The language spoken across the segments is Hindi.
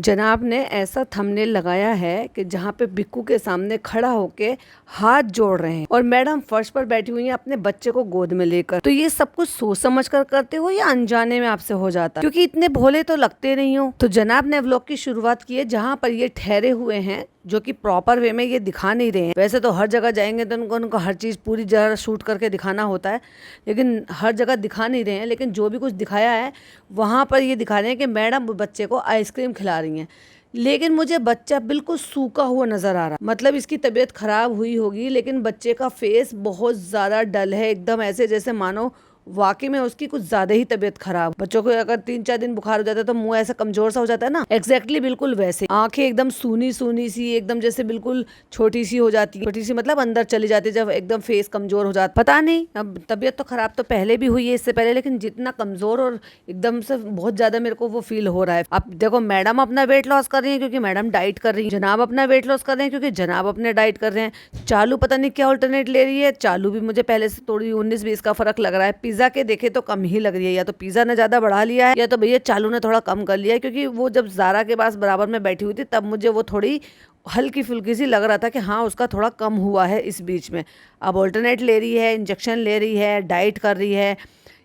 जनाब ने ऐसा थंबनेल लगाया है कि जहाँ पे बिक्कू के सामने खड़ा होके हाथ जोड़ रहे हैं और मैडम फर्श पर बैठी हुई हैं अपने बच्चे को गोद में लेकर। तो ये सब कुछ सोच समझ कर करते हो या अनजाने में आपसे हो जाता है? क्योंकि इतने भोले तो लगते नहीं हो। तो जनाब ने व्लॉग की शुरुआत की है जहाँ पर ये ठहरे हुए हैं, जो कि प्रॉपर वे में ये दिखा नहीं रहे हैं। वैसे तो हर जगह जाएंगे तो उनको हर चीज़ पूरी जगह शूट करके दिखाना होता है, लेकिन हर जगह दिखा नहीं रहे हैं। लेकिन जो भी कुछ दिखाया है वहाँ पर ये दिखा रहे हैं कि मैडम बच्चे को आइसक्रीम खिला रही हैं। लेकिन मुझे बच्चा बिल्कुल सूखा हुआ नज़र आ रहा, मतलब इसकी तबीयत खराब हुई होगी, लेकिन बच्चे का फेस बहुत ज़्यादा डल है, एकदम ऐसे जैसे मानो वाकई में उसकी कुछ ज्यादा ही तबीयत खराब। बच्चों को अगर 3-4 दिन बुखार हो जाता है तो मुंह ऐसा कमजोर सा हो जाता है ना, एग्जैक्टली बिल्कुल वैसे। आंखें एकदम सूनी सूनी सी, एकदम जैसे बिल्कुल छोटी सी हो जाती है, छोटी सी मतलब अंदर चली जाती है जब एकदम फेस कमजोर हो जाता। पता नहीं, अब तबीयत तो खराब तो पहले भी हुई है इससे पहले, लेकिन जितना कमजोर और एकदम से बहुत ज्यादा मेरे को वो फील हो रहा है। अब देखो मैडम अपना वेट लॉस कर रही है क्योंकि मैडम डाइट कर रही है, जनाब अपना वेट लॉस कर रहे हैं क्योंकि जनाब अपने डाइट कर रहे हैं, चालू पता नहीं क्या अल्टरनेट ले रही है। चालू भी मुझे पहले से थोड़ी 19-20 का फर्क लग रहा है, पिज्जा के देखे तो कम ही लग रही है। या तो पिज्जा ने ज्यादा बढ़ा लिया है या तो भैया चालू ने थोड़ा कम कर लिया है, क्योंकि वो जब जारा के पास बराबर में बैठी हुई थी तब मुझे वो थोड़ी हल्की फुल्की सी लग रहा था कि हाँ उसका थोड़ा कम हुआ है इस बीच में। अब ऑल्टरनेट ले रही है, इंजेक्शन ले रही है, डाइट कर रही है,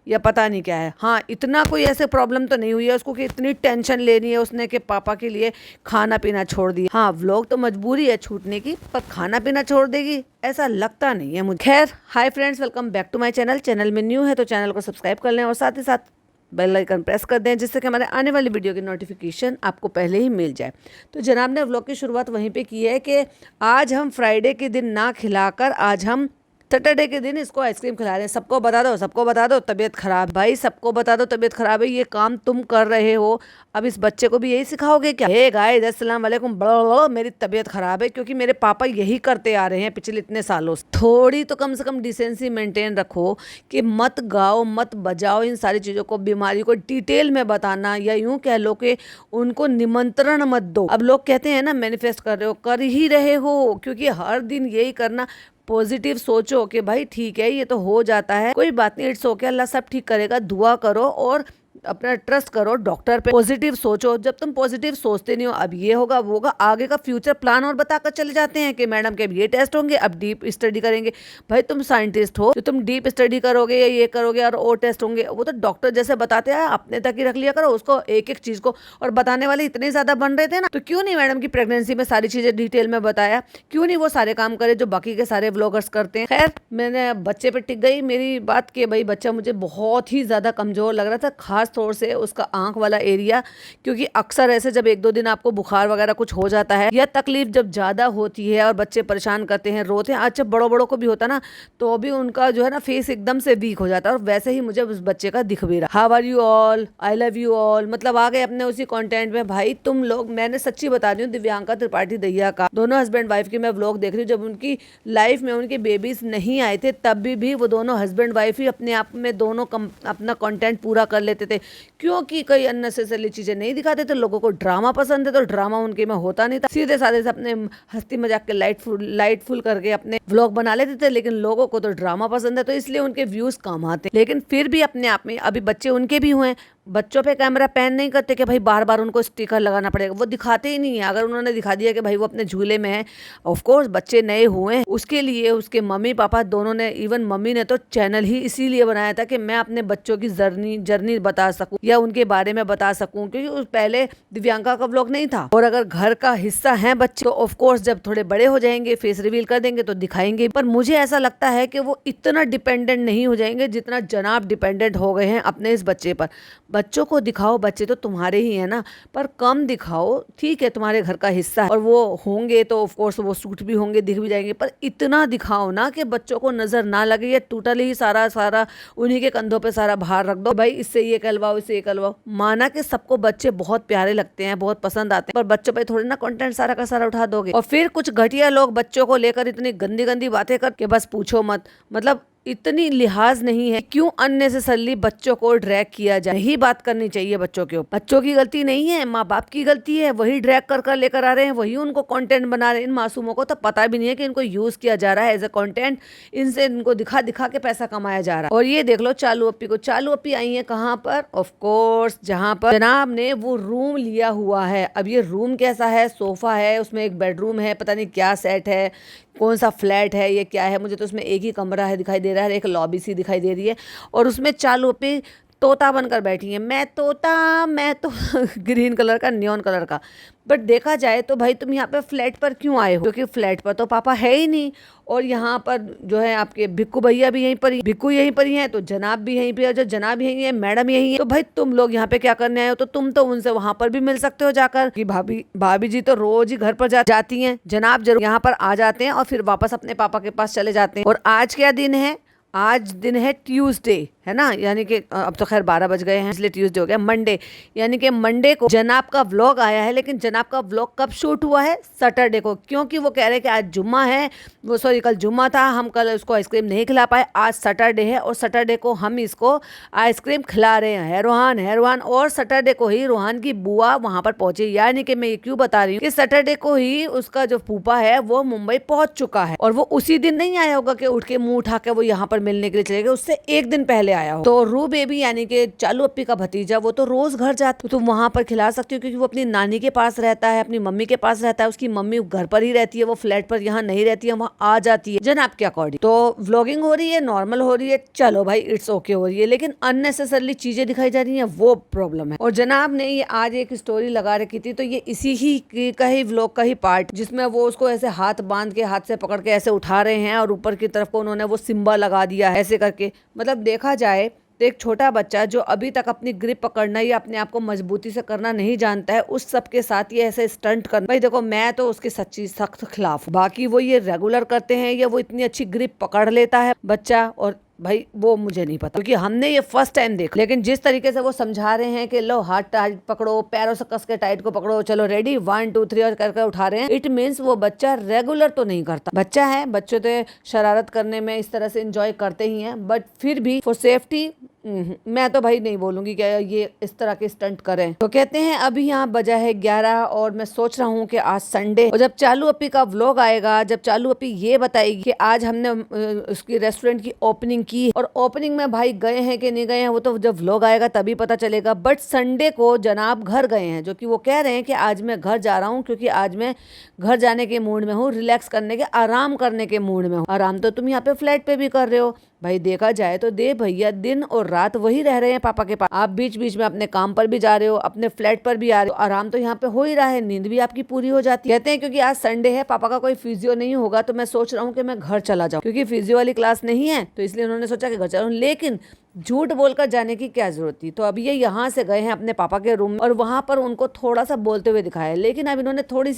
या पता नहीं क्या है। हाँ, इतना कोई ऐसे प्रॉब्लम तो नहीं हुई है उसको कि इतनी टेंशन लेनी है उसने कि पापा के लिए खाना पीना छोड़ दिया। हाँ, व्लॉग तो मजबूरी है छूटने की, पर खाना पीना छोड़ देगी ऐसा लगता नहीं है मुझे। खैर, hi friends, welcome back to my channel. Channel में न्यू है तो चैनल को सब्सक्राइब कर लें और साथ ही साथ बेल आइकन प्रेस कर दें, जिससे कि हमारे आने वाली वीडियो की नोटिफिकेशन आपको पहले ही मिल जाए। तो जनाब ने व्लॉग की शुरुआत वहीं पे की है कि आज हम फ्राइडे के दिन ना खिलाकर आज हम सैटरडे के दिन इसको आइसक्रीम खिला रहे हैं। सबको बता दो तबीयत खराब। भाई सबको बता दो तबीयत खराब है, ये काम तुम कर रहे हो, अब इस बच्चे को भी यही सिखाओगे क्या? हे गाइस, अस्सलाम वालेकुम, मेरी तबीयत खराब है क्योंकि मेरे पापा यही करते आ रहे हैं पिछले इतने सालों से। थोड़ी तो कम से कम डिसेंसी मेंटेन रखो कि मत गाओ मत बजाओ इन सारी चीज़ों को, बीमारी को डिटेल में बताना, या यूं कह लो कि उनको निमंत्रण मत दो। अब लोग कहते हैं ना मैनिफेस्ट कर रहे हो, कर ही रहे हो, क्योंकि हर दिन यही करना। पॉजिटिव सोचो कि भाई ठीक है ये तो हो जाता है, कोई बात नहीं, इट्स ओके, अल्लाह सब ठीक करेगा, दुआ करो और अपना ट्रस्ट करो डॉक्टर पे। पॉजिटिव सोचो। जब तुम पॉजिटिव सोचते नहीं हो अब ये होगा वो होगा, आगे का फ्यूचर प्लान और बताकर चले जाते हैं कि मैडम के अब ये टेस्ट होंगे, अब डीप स्टडी करेंगे। भाई तुम साइंटिस्ट हो, जो तुम डीप स्टडी करोगे या ये करोगे और टेस्ट होंगे, वो तो डॉक्टर जैसे बताते हैं, अपने तक ही रख लिया करो उसको, एक एक चीज को। और बताने वाले इतने ज्यादा बन रहे थे ना, तो क्यों नहीं मैडम की प्रेगनेंसी में सारी चीजें डिटेल में बताया? क्यों नहीं वो सारे काम करे जो बाकी के सारे व्लॉगर्स करते हैं? खैर, मैंने बच्चे पे टिक गई मेरी बात कि भाई बच्चा मुझे बहुत ही ज्यादा कमजोर लग रहा था, खास तौर से उसका आंख वाला एरिया, क्योंकि अक्सर ऐसे जब 1-2 दिन आपको बुखार वगैरह कुछ हो जाता है या तकलीफ जब ज्यादा होती है और बच्चे परेशान करते हैं, रोते हैं, अच्छा बड़ों को भी होता ना, तो भी उनका जो है ना फेस एकदम से वीक हो जाता है। और वैसे ही मुझे उस बच्चे का दिख भी रहा। How are you all, I love you all, मतलब आ गए अपने उसी कंटेंट में। भाई तुम लोग, मैंने सच्ची बता रही हूँ, दिव्यांका त्रिपाठी दैया का, दोनों हस्बैंड वाइफ की मैं व्लॉग देख रही हूँ। जब उनकी लाइफ में उनके बेबीज नहीं आए थे तब भी वो दोनों हस्बैंड वाइफ ही अपने आप में दोनों अपना कंटेंट पूरा कर लेते थे, क्योंकि कई अननेसेसरी चीजें नहीं दिखाते थे। लोगों को ड्रामा पसंद है तो ड्रामा उनके में होता नहीं था, सीधे साधे से अपने हंसी मजाक के लाइटफुल करके अपने व्लॉग बना लेते थे। लेकिन लोगों को तो ड्रामा पसंद है तो इसलिए उनके व्यूज कम आते। लेकिन फिर भी अपने आप में, अभी बच्चे उनके भी हुए, बच्चों पे कैमरा पैन नहीं करते कि भाई बार बार उनको स्टिकर लगाना पड़ेगा, वो दिखाते ही नहीं है। अगर उन्होंने दिखा दिया कि भाई वो अपने झूले में है, ऑफ कोर्स बच्चे नए हुए हैं, उसके लिए उसके मम्मी पापा दोनों ने, इवन मम्मी ने तो चैनल ही इसीलिए बनाया था कि मैं अपने बच्चों की जर्नी बता सकूं या उनके बारे में बता सकूं, क्योंकि उस पहले दिव्यांका का व्लॉग नहीं था। और अगर घर का हिस्सा है बच्चे तो ऑफ कोर्स जब थोड़े बड़े हो जाएंगे, फेस रिवील कर देंगे तो दिखाएंगे। पर मुझे ऐसा लगता है कि वो इतना डिपेंडेंट नहीं हो जाएंगे जितना जनाब डिपेंडेंट हो गए हैं अपने इस बच्चे पर। बच्चों को दिखाओ, बच्चे तो तुम्हारे ही है ना, पर कम दिखाओ, ठीक है तुम्हारे घर का हिस्सा है और वो होंगे तो ऑफ कोर्स वो सूट भी होंगे, दिख भी जाएंगे, पर इतना दिखाओ ना कि बच्चों को नजर ना लगे, या टोटली ही सारा उन्हीं के कंधों पे सारा भार रख दो, भाई इससे ये कहलवाओ इससे ये कहलवाओ। माना कि सबको बच्चे बहुत प्यारे लगते हैं, बहुत पसंद आते हैं, पर बच्चों पे थोड़ी ना कंटेंट सारा का सारा उठा दोगे। और फिर कुछ घटिया लोग बच्चों को लेकर इतनी गंदी बातें करके बस पूछो मत, मतलब इतनी लिहाज नहीं है, क्यों अननेसेसरली बच्चों को ड्रैग किया जाए। यही बात करनी चाहिए बच्चों के ऊपर। बच्चों की गलती नहीं है, माँ बाप की गलती है। वही ड्रैग कर लेकर आ रहे हैं, वही उनको कंटेंट बना रहे हैं। इन मासूमों को तो पता भी नहीं है कि इनको यूज किया जा रहा है एज ए कंटेंट। इनसे इनको दिखा दिखा के पैसा कमाया जा रहा है। और ये देख लो चालू अप्पी को। चालू अप्पी आई है कहाँ पर? ऑफ कोर्स जहाँ पर जनाब ने वो रूम लिया हुआ है। अब ये रूम कैसा है? सोफा है, उसमें एक बेडरूम है, पता नहीं क्या सेट है, कौन सा फ्लैट है, ये क्या है। मुझे तो उसमें एक ही कमरा है दिखाई दे रहा है, एक लॉबी सी दिखाई दे रही है। और उसमें चालू अप्पी तोता बनकर बैठी है। मैं तो ग्रीन कलर का, नियॉन कलर का। बट देखा जाए तो भाई तुम यहाँ पे फ्लैट पर क्यों आए हो? क्योंकि फ्लैट पर तो पापा है ही नहीं। और यहाँ पर जो है आपके भिक्कू भैया भी यहीं पर ही, भिक्कू यहीं पर ही है, तो जनाब भी यहीं पे है। जो जनाब यहीं है, मैडम यहीं है, तो भाई तुम लोग यहाँ पे क्या करने आए हो? तो तुम तो उनसे वहां पर भी मिल सकते हो जाकर कि भाभी जी तो रोज ही घर पर जाती हैं, जनाब जरूर यहाँ पर आ जाते हैं और फिर वापस अपने पापा के पास चले जाते हैं। और आज क्या दिन है? आज दिन है ट्यूसडे, है ना, यानी कि अब तो खैर 12 बज गए हैं इसलिए ट्यूसडे हो गया। मंडे, यानी कि मंडे को जनाब का व्लॉग आया है। लेकिन जनाब का व्लॉग कब शूट हुआ है? सैटरडे को, क्योंकि वो कह रहे हैं कि आज जुम्मा है, वो सॉरी कल जुम्मा था, हम कल उसको आइसक्रीम नहीं खिला पाए। आज सैटरडे है और सैटरडे को हम इसको आइसक्रीम खिला रहे हैं। रोहान और सैटरडे को ही रोहान की बुआ वहां पर पहुंची। यानी कि मैं ये क्यों बता रही हूँ कि सैटरडे को ही उसका जो फूफा है वो मुंबई पहुंच चुका है। और वो उसी दिन नहीं आया होगा कि उठ के मुंह उठा के वो यहाँ पर मिलने के लिए चले गए, उससे एक दिन पहले आया हो। तो रू बेबी यानी कि चालू अप्पी का भतीजा, वो तो रोज घर जाता, तो तुम वहां पर खिला सकती हो, क्योंकि वो अपनी नानी के पास रहता है, अपनी मम्मी के पास रहता है। उसकी मम्मी घर पर ही रहती है, वो फ्लैट पर यहाँ नहीं रहती है, वहाँ आ जाती है जनाब के अकॉर्डिंग। तो व्लॉगिंग हो रही है, नॉर्मल हो रही है, चलो भाई इट्स ओके हो रही है। लेकिन अननेसेसरली चीजें दिखाई जा रही है, वो प्रॉब्लम है। और जनाब ने ये आज एक स्टोरी लगा रखी थी, तो ये इसी ही का ही व्लॉग का ही पार्ट, जिसमें वो उसको ऐसे हाथ बांध के, हाथ से पकड़ के ऐसे उठा रहे हैं और ऊपर की तरफ को उन्होंने वो सिंबल लगा दिया है ऐसे करके। मतलब देखा जाए तो एक छोटा बच्चा जो अभी तक अपनी ग्रिप पकड़ना या अपने आप को मजबूती से करना नहीं जानता है, उस सब के साथ ये ऐसे स्टंट करना, भाई देखो मैं तो उसके सच्ची सख्त खिलाफ। बाकी वो ये रेगुलर करते हैं या वो इतनी अच्छी ग्रिप पकड़ लेता है बच्चा, और भाई वो मुझे नहीं पता, क्योंकि हमने ये फर्स्ट टाइम देखा। लेकिन जिस तरीके से वो समझा रहे हैं कि लो हाथ टाइट पकड़ो, पैरों से कस के टाइट को पकड़ो, चलो रेडी 1 2 3 और करके उठा रहे हैं, इट मीन्स वो बच्चा रेगुलर तो नहीं करता। बच्चा है, बच्चे तो शरारत करने में इस तरह से एंजॉय करते ही हैं, बट फिर भी फॉर सेफ्टी मैं तो भाई नहीं बोलूंगी कि ये इस तरह के स्टंट करें। तो कहते हैं अभी यहाँ बजा है 11 और मैं सोच रहा हूँ कि आज संडे, और जब चालू अप्पी का व्लॉग आएगा, जब चालू अप्पी ये बताएगी कि आज हमने उसकी रेस्टोरेंट की ओपनिंग की, और ओपनिंग में भाई गए हैं कि नहीं गए हैं वो तो जब व्लॉग आएगा तभी पता चलेगा। बट संडे को जनाब घर गए हैं, जो कि वो कह रहे हैं कि आज मैं घर जा रहा हूँ क्योंकि आज मैं घर जाने के मूड में हूँ, रिलैक्स करने के, आराम करने के मूड में हूँ। आराम तो तुम यहाँ पे फ्लैट पे भी कर रहे हो भाई, देखा जाए तो दे भैया दिन और रात वही रह रहे हैं पापा के पास। आप बीच बीच में अपने काम पर भी जा रहे हो, अपने फ्लैट पर भी आ रहे हो, आराम तो यहाँ पे हो ही रहा है, नींद भी आपकी पूरी हो जाती है। कहते हैं क्योंकि आज संडे है, पापा का कोई फिजियो नहीं होगा, तो मैं सोच रहा हूँ कि मैं घर चला जाऊँ, क्योंकि फिजियो वाली क्लास नहीं है, तो इसलिए उन्होंने सोचा कि घर चला। लेकिन झूठ बोलकर जाने की क्या जरूरत थी। तो अब ये यहाँ से गए हैं अपने पापा के रूम और वहां पर उनको थोड़ा सा बोलते हुए दिखाया। लेकिन अब इन्होंने थोड़ी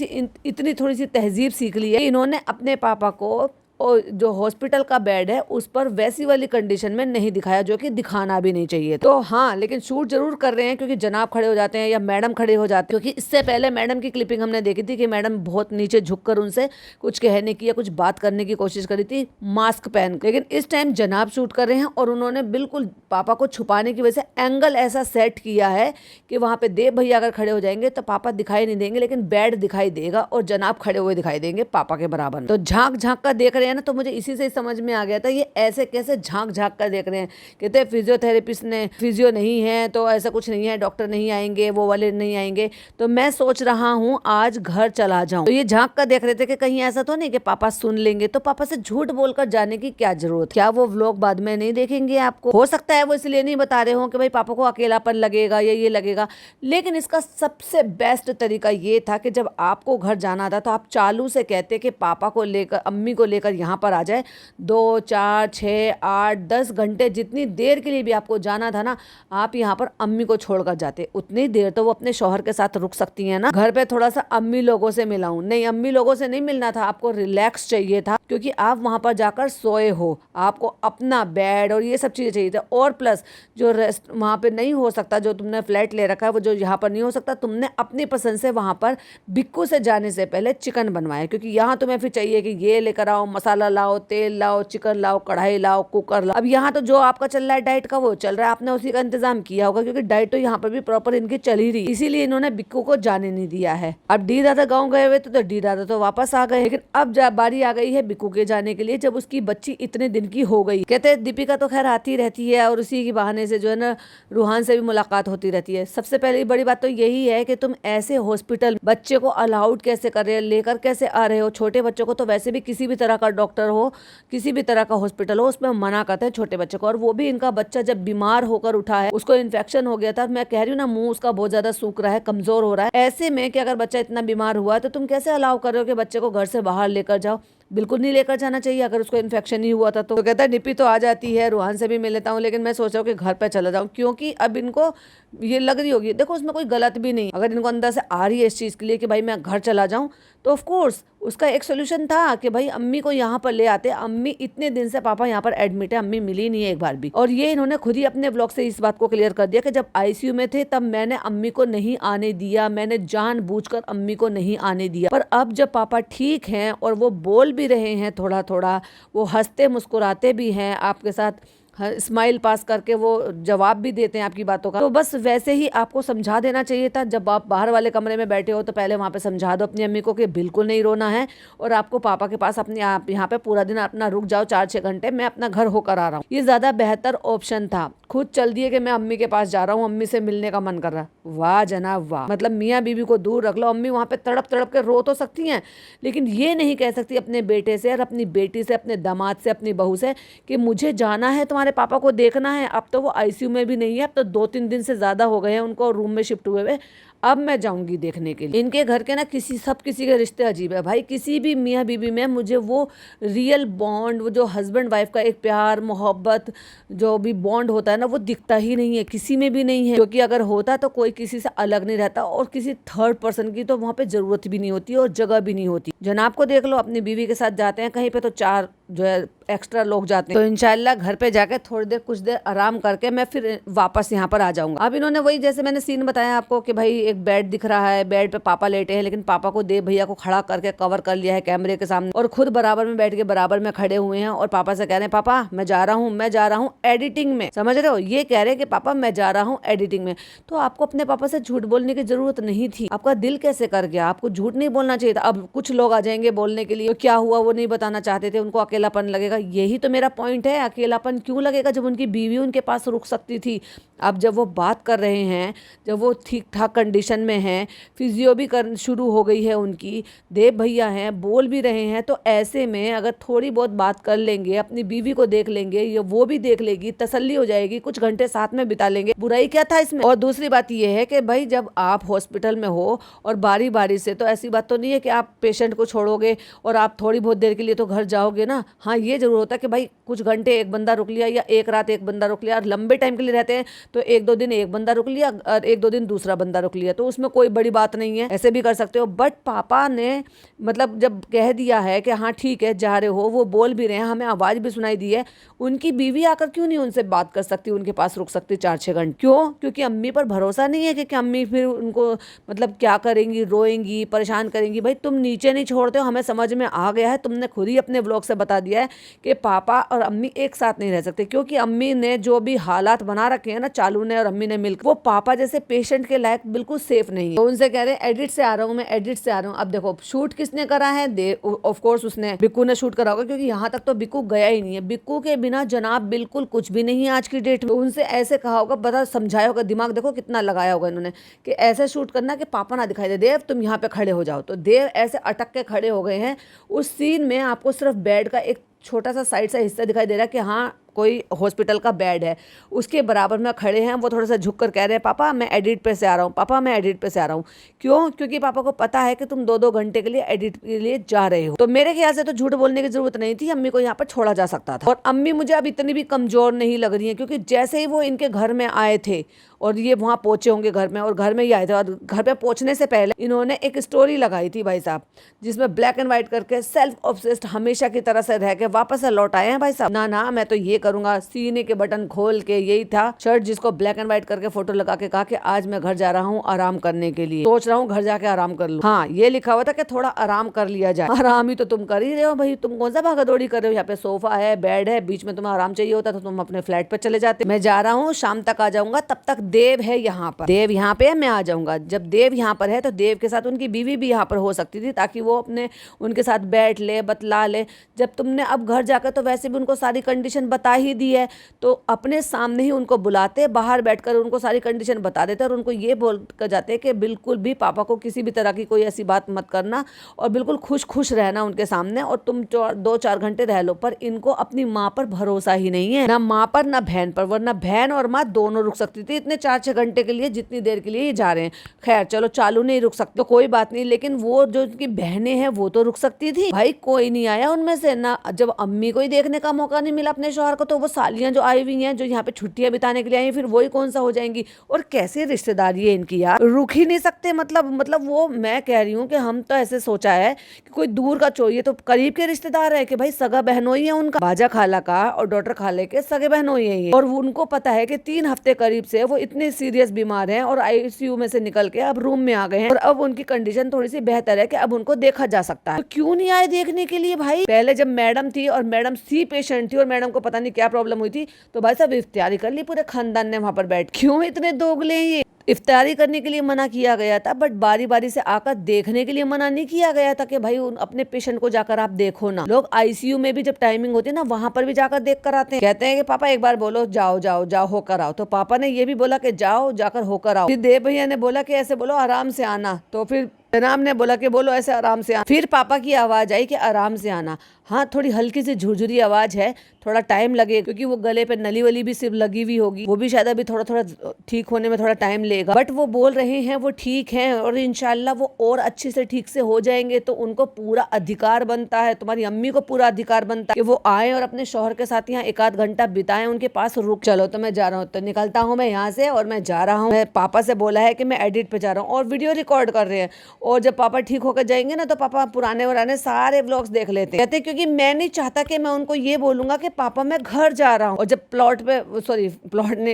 सी तहजीब सीख ली है। इन्होंने अपने पापा को और जो हॉस्पिटल का बेड है उस पर वैसी वाली कंडीशन में नहीं दिखाया, जो कि दिखाना भी नहीं चाहिए। तो हाँ, लेकिन शूट जरूर कर रहे हैं क्योंकि जनाब खड़े हो जाते हैं या मैडम खड़े हो जाते हैं, क्योंकि इससे पहले मैडम की क्लिपिंग हमने देखी थी कि मैडम बहुत नीचे झुककर उनसे कुछ कहने की या कुछ बात करने की कोशिश करी थी मास्क पहन। लेकिन इस टाइम जनाब शूट कर रहे हैं और उन्होंने बिल्कुल पापा को छुपाने की वजह से एंगल ऐसा सेट किया है कि वहां पे देव भैया अगर खड़े हो जाएंगे तो पापा दिखाई नहीं देंगे, लेकिन बेड दिखाई देगा और जनाब खड़े हुए दिखाई देंगे पापा के बराबर। तो झांक झांक कर देख रहे हैं ना, तो मुझे इसी से समझ में आ गया था ये ऐसे कैसे झांक झांक कर देख रहे हैं। कहते हैं फिजियोथेरेपिस्ट ने, फिजियो नहीं है तो ऐसा कुछ नहीं है, डॉक्टर नहीं आएंगे, वो वाले नहीं आएंगे। तो मैं सोच रहा हूँ आज घर चला जाऊं। तो ये झांक कर देख रहे थे कि कहीं ऐसा तो नहीं कि पापा सुन लेंगे, तो पापा से झूठ बोलकर जाने की क्या जरूरत। क्या वो व्लॉग बाद में नहीं देखेंगे? आपको हो सकता है वो इसलिए नहीं बता रहे हो कि भाई पापा को अकेलापन लगेगा या ये लगेगा। लेकिन इसका सबसे बेस्ट तरीका ये था कि जब आपको घर जाना था तो आप चालू से कहते कि पापा को लेकर, अम्मी को लेकर यहाँ पर आ जाए। 2 4 6 8 10 घंटे जितनी देर के लिए भी आपको जाना था ना, आप यहाँ पर अम्मी को छोड़कर जाते। उतनी देर तो वो अपने शौहर के साथ रुक सकती हैं ना। घर पे थोड़ा सा अम्मी लोगों से मिलाऊं, नहीं अम्मी लोगों से नहीं मिलना था, आपको रिलैक्स चाहिए था, क्योंकि आप वहाँ पर जाकर सोए हो, आपको अपना बेड और ये सब चीज़ें चाहिए थी। और प्लस जो रेस्ट वहाँ पे नहीं हो सकता, जो तुमने फ्लैट ले रखा है वो जो यहाँ पर नहीं हो सकता, तुमने अपनी पसंद से वहाँ पर बिक्कू से जाने से पहले चिकन बनवाया। क्योंकि यहाँ तुम्हें फिर चाहिए कि ये लेकर आओ, मसाला लाओ, तेल लाओ, चिकन लाओ, कढ़ाई लाओ, कुकर लाओ। अब यहाँ तो जो आपका चल रहा है डाइट का वो चल रहा है, आपने उसी का इंतजाम किया होगा, क्योंकि डाइट तो यहाँ पर भी प्रॉपर इनकी चल ही रही, इसीलिए इन्होंने बिक्कू को जाने नहीं दिया है। अब डी दादा गाँव गए हुए तो डी दादा तो वापस आ गए, लेकिन अब बारी आ गई है बिक्कू के जाने के लिए, जब उसकी बच्ची इतने दिन की हो गई। कहते हैं दीपिका तो खैर आती रहती है और उसी के बहाने से जो है ना रूहान से भी मुलाकात होती रहती है। सबसे पहले बड़ी बात तो यही है कि तुम ऐसे हॉस्पिटल बच्चे को अलाउड कैसे कर रहे हो, लेकर कैसे आ रहे हो। छोटे बच्चों को तो वैसे भी किसी भी तरह का डॉक्टर हो, किसी भी तरह का हॉस्पिटल हो, उसमें मना करते हैं छोटे बच्चे को। और वो भी इनका बच्चा जब बीमार होकर उठा है, उसको इन्फेक्शन हो गया था, मैं कह रही हूँ ना मुंह उसका बहुत ज्यादा सूख रहा है, कमजोर हो रहा है। ऐसे में कि अगर बच्चा इतना बीमार हुआ है तो तुम कैसे अलाउ कर रहे हो कि बच्चे को घर से बाहर लेकर जाओ। बिल्कुल नहीं लेकर जाना चाहिए अगर उसको इन्फेक्शन ही हुआ था तो कहता है निपी तो आ जाती है, रूहान से भी मिल लेता हूँ, लेकिन मैं सोच रहा हूँ कि घर पे चला जाऊँ, क्योंकि अब इनको ये लग रही होगी, देखो उसमें कोई गलत भी नहीं, अगर इनको अंदर से आ रही है इस चीज़ के लिए कि भाई मैं घर चला जाऊँ, तो ऑफ कोर्स उसका एक सोल्यूशन था कि भाई अम्मी को यहाँ पर ले आते। अम्मी इतने दिन से पापा यहाँ पर एडमिट है, अम्मी मिली नहीं है एक बार भी। और ये इन्होंने खुद ही अपने ब्लॉग से इस बात को क्लियर कर दिया कि जब आईसीयू में थे तब मैंने अम्मी को नहीं आने दिया, मैंने जानबूझकर अम्मी को नहीं आने दिया। पर अब जब पापा ठीक हैं और वो बोल भी रहे हैं थोड़ा थोड़ा, वो हंसते मुस्कुराते भी हैं आपके साथ, स्माइल पास करके वो जवाब भी देते हैं आपकी बातों का, तो बस वैसे ही आपको समझा देना चाहिए था। जब आप बाहर वाले कमरे में बैठे हो तो पहले वहाँ पे समझा दो अपनी अम्मी को कि बिल्कुल नहीं रोना है, और आपको पापा के पास अपने आप यहाँ पे पूरा दिन अपना रुक जाओ 4-6 घंटे, मैं अपना घर होकर आ रहा हूँ। ये ज्यादा बेहतर ऑप्शन था। खुद चल दिए कि मैं अम्मी के पास जा रहा हूँ, अम्मी से मिलने का मन कर रहा। वाह जनाब वाह, मतलब मियाँ बीवी को दूर रख लो। अम्मी वहाँ पे तड़प तड़प के रो तो सकती हैं, लेकिन ये नहीं कह सकती अपने बेटे से और अपनी बेटी से, अपने दामाद से, अपनी बहू से कि मुझे जाना है तुम्हारे पापा को देखना है। अब तो वो आईसीयू में भी नहीं है, अब तो 2-3 दिन से ज्यादा हो गए हैं उनको रूम में शिफ्ट हुए हुए, अब मैं जाऊंगी देखने के लिए। इनके घर के ना सब किसी के रिश्ते अजीब है भाई। किसी भी मियाँ बीवी में मुझे वो रियल बॉन्ड, वो जो हस्बैंड वाइफ का एक प्यार मोहब्बत जो भी बॉन्ड होता है ना, वो दिखता ही नहीं है, किसी में भी नहीं है। क्योंकि अगर होता तो कोई किसी से अलग नहीं रहता, और किसी थर्ड पर्सन की तो वहाँ पे जरूरत भी नहीं होती और जगह भी नहीं होती। जनाब को देख लो, अपनी बीवी के साथ जाते हैं कहीं पे तो 4 जो है एक्स्ट्रा लोग जाते हैं। तो इंशाल्लाह घर पे जाके थोड़ी देर कुछ देर आराम करके मैं फिर वापस यहाँ पर आ जाऊंगा। अब इन्होंने वही जैसे मैंने सीन बताया आपको कि भाई एक बेड दिख रहा है, बेड पे पापा लेटे हैं, लेकिन पापा को देव भैया को खड़ा करके कवर कर लिया है कैमरे के सामने, और खुद बराबर में बैठ के बराबर में खड़े हुए हैं और पापा से कह रहे हैं पापा मैं जा रहा हूँ एडिटिंग में। समझ रहे हो, ये कह रहे हैं कि पापा मैं जा रहा हूँ एडिटिंग में। तो आपको अपने पापा से झूठ बोलने की जरूरत नहीं थी, आपका दिल कैसे कर गया, आपको झूठ नहीं बोलना चाहिए था। अब कुछ लोग आ जाएंगे बोलने के लिए, तो क्या हुआ वो नहीं बताना चाहते थे, उनको अकेलापन लगेगा। यही तो मेरा पॉइंट है, अकेलापन क्यों लगेगा जब उनकी बीवी उनके पास रुक सकती थी। अब जब वो बात कर रहे हैं, जब वो ठीक ठाक कंडीशन में हैं, फिजियो भी कर शुरू हो गई है उनकी, देव भैया हैं, बोल भी रहे हैं, तो ऐसे में अगर थोड़ी बहुत बात कर लेंगे, अपनी बीवी को देख लेंगे, या वो भी देख लेगी, तसल्ली हो जाएगी, कुछ घंटे साथ में बिता लेंगे, बुराई क्या था इसमें। और दूसरी बात ये है कि भाई जब आप हॉस्पिटल में हो और बारी बारी से, तो ऐसी बात तो नहीं है कि आप पेशेंट को छोड़ोगे और आप थोड़ी बहुत देर के लिए तो घर जाओगे ना। हाँ, ये जरूर होता है कि भाई कुछ घंटे एक बंदा रुक लिया, या एक रात एक बंदा रुक लिया, और लंबे टाइम के लिए रहते हैं तो 1-2 दिन एक बंदा रुक लिया और 1-2 दिन दूसरा बंदा रुक लिया, तो उसमें कोई बड़ी बात नहीं है, ऐसे भी कर सकते हो। बट पापा ने मतलब जब कह दिया है कि हाँ ठीक है जा रहे हो, वो बोल भी रहे हैं, हमें आवाज भी सुनाई दी है, उनकी बीवी आकर क्यों नहीं उनसे बात कर सकती, उनके पास रुक सकती 4-6 घंटे? क्यों? क्योंकि अम्मी पर भरोसा नहीं है कि अम्मी फिर उनको मतलब क्या करेंगी, रोएंगी, परेशान करेंगी। भाई तुम नीचे नहीं छोड़ते हो, हमें समझ में आ गया है, तुमने खुद ही अपने व्लॉग से बता दिया है कि पापा और अम्मी एक साथ नहीं रह सकते, क्योंकि अम्मी ने जो भी हालात बना रखे हैं ना, चालू ने और अम्मी ने मिलकर, वो पापा जैसे पेशेंट के लायक बिल्कुल सेफ नहीं है। तो उनसे कह रहे हैं एडिट से आ रहा हूँ मैं, एडिट से आ रहा हूँ। अब देखो शूट किसने करा है, ऑफ कोर्स उसने, बिक्कू ने शूट करा होगा, क्योंकि यहाँ तक तो बिक्कू गया ही नहीं है। बिक्कू के बिना जनाब बिल्कुल कुछ भी नहीं है आज की डेट में। उनसे ऐसे कहा होगा, बता समझाया होगा, दिमाग देखो कितना लगाया होगा इन्होंने कि ऐसे शूट करना कि पापा ना दिखाई दे, देव तुम यहाँ पे खड़े हो जाओ। तो देव ऐसे अटक के खड़े हो गए हैं। उस सीन में आपको सिर्फ बेड का एक छोटा सा साइड सा हिस्सा दिखाई दे रहा है कि हाँ कोई हॉस्पिटल का बेड है, उसके बराबर में खड़े हैं। वो थोड़ा सा झुक कर कह रहे हैं पापा मैं एडिट पे से आ रहा हूँ, पापा मैं एडिट पे से आ रहा हूँ। क्यों? क्योंकि पापा को पता है कि तुम 2-2 घंटे के लिए एडिट के लिए जा रहे हो। तो मेरे ख्याल से तो झूठ बोलने की जरूरत नहीं थी, अम्मी को यहाँ पर छोड़ा जा सकता था। और अम्मी मुझे अब इतनी भी कमजोर नहीं लग रही है, क्योंकि जैसे ही वो इनके घर में आए थे और ये वहाँ पहुंचे होंगे घर में, और घर में ही आए थे। और घर पे पहुंचने से पहले इन्होंने एक स्टोरी लगाई थी भाई साहब, जिसमें ब्लैक एंड व्हाइट करके सेल्फ ऑब्सेस्ड हमेशा की तरह से रह के वापस से लौट आए हैं भाई साहब। ना मैं तो ये करूंगा, सीने के बटन खोल के, यही था शर्ट जिसको ब्लैक एंड व्हाइट करके फोटो लगा के कहा कि आज मैं घर जा रहा हूँ आराम करने के लिए, सोच रहा हूँ घर जाके आराम कर लूँ। हाँ, ये लिखा हुआ था कि थोड़ा आराम कर लिया जाए। आराम ही तो तुम कर ही रहे हो भाई, तुम कौन सा भागदौड़ी कर रहे हो? यहाँ पे सोफा है, बेड है, बीच में तुम्हें आराम चाहिए होता तो तुम अपने फ्लैट पे चले जाते। मैं जा रहा हूँ, शाम तक आ जाऊंगा, तब तक देव है यहाँ पर, देव यहाँ पे है, मैं आ जाऊंगा। जब देव यहाँ पर है तो देव के साथ उनकी बीवी भी यहाँ पर हो सकती थी, ताकि वो अपने उनके साथ बैठ ले, बतला ले। जब तुमने अब घर जाकर तो वैसे भी उनको सारी कंडीशन बता ही दी है, तो अपने सामने ही उनको बुलाते, बाहर बैठकर उनको सारी कंडीशन बता देते और उनको ये बोल कर जाते कि बिल्कुल भी पापा को किसी भी तरह की कोई ऐसी बात मत करना और बिल्कुल खुश रहना उनके सामने, और तुम 2-4 घंटे रह लो। पर इनको अपनी माँ पर भरोसा ही नहीं है, ना माँ पर ना बहन पर, वरना बहन और माँ दोनों रुक सकती थी इतने 4-6 घंटे के लिए, जितनी देर के लिए ये जा रहे हैं। खैर चलो, चालू नहीं रुक सकते तो कोई बात नहीं, लेकिन वो जो उनकी बहनें हैं वो तो रुक सकती थी भाई। कोई नहीं आया उनमें से, ना जब अम्मी को ही देखने का मौका नहीं मिला अपने शौहर को, तो वो सालियां जो आई हुई हैं, जो यहाँ पे छुट्टियां बिताने के लिए आई, फिर वही कौन सा हो जाएंगी। और कैसे रिश्तेदारी है इनकी यार, रुक ही नहीं सकते। मतलब वो मैं कह रही हूँ कि हम तो ऐसे सोचा है कि कोई दूर का चाहिए तो करीब के रिश्तेदार है कि भाई सगा बहनोई है उनका, बाजा खाला का और डॉटर खाले के सगे बहनोई है। और उनको पता है कि 3 हफ्ते करीब से वो इतने सीरियस बीमार हैं और आईसीयू में से निकल के अब रूम में आ गए हैं, और अब उनकी कंडीशन थोड़ी सी बेहतर है कि अब उनको देखा जा सकता है। तो क्यों नहीं आए देखने के लिए भाई? पहले जब मैडम थी और मैडम सी पेशेंट थी और मैडम को पता नहीं क्या प्रॉब्लम हुई थी, तो भाई साहब इफ्तियारी कर ली पूरे खानदान ने वहां पर बैठ। क्यों इतने दोगले हैं ये? इफ्तारी करने के लिए मना किया गया था, बट बारी बारी से आकर देखने के लिए मना नहीं किया गया था कि भाई अपने पेशेंट को जाकर आप देखो ना। लोग आईसीयू में भी जब टाइमिंग होती है ना, वहां पर भी जाकर देख कर आते हैं। कहते हैं कि पापा एक बार बोलो जाओ जाओ जाओ होकर आओ, तो पापा ने ये भी बोला कि जाओ जाकर होकर आओ। फिर देव भैया ने बोला कि ऐसे बोलो आराम से आना, तो फिर जनाब ने बोला कि बोलो ऐसे आराम से आना। फिर पापा की आवाज आई कि आराम से आना। हाँ, थोड़ी हल्की सी झुरझुरी आवाज है, थोड़ा टाइम लगेगा क्योंकि वो गले पे नली वली भी सिर्फ लगी हुई होगी, वो भी शायद अभी थोड़ा थोड़ा ठीक होने में थोड़ा टाइम लेगा, बट वो बोल रहे हैं वो ठीक हैं और इंशाल्लाह वो और अच्छे से ठीक से हो जाएंगे। तो उनको पूरा अधिकार बनता है, तुम्हारी अम्मी को पूरा अधिकार बनता है कि वो आए और अपने शौहर के साथ यहाँ 1-8 घंटा बिताएं, उनके पास रुक। चलो तो मैं जा रहा हूँ, तो निकलता हूँ मैं यहाँ से और मैं जा रहा हूँ। मैं पापा से बोला है कि मैं एडिट पे जा रहा हूँ और वीडियो रिकॉर्ड कर रहे हैं, और जब पापा ठीक होकर जाएंगे ना तो पापा पुराने सारे व्लॉग्स देख लेते हैं। कहते क्योंकि मैं नहीं चाहता कि मैं उनको ये बोलूंगा कि पापा मैं घर जा रहा हूँ। और जब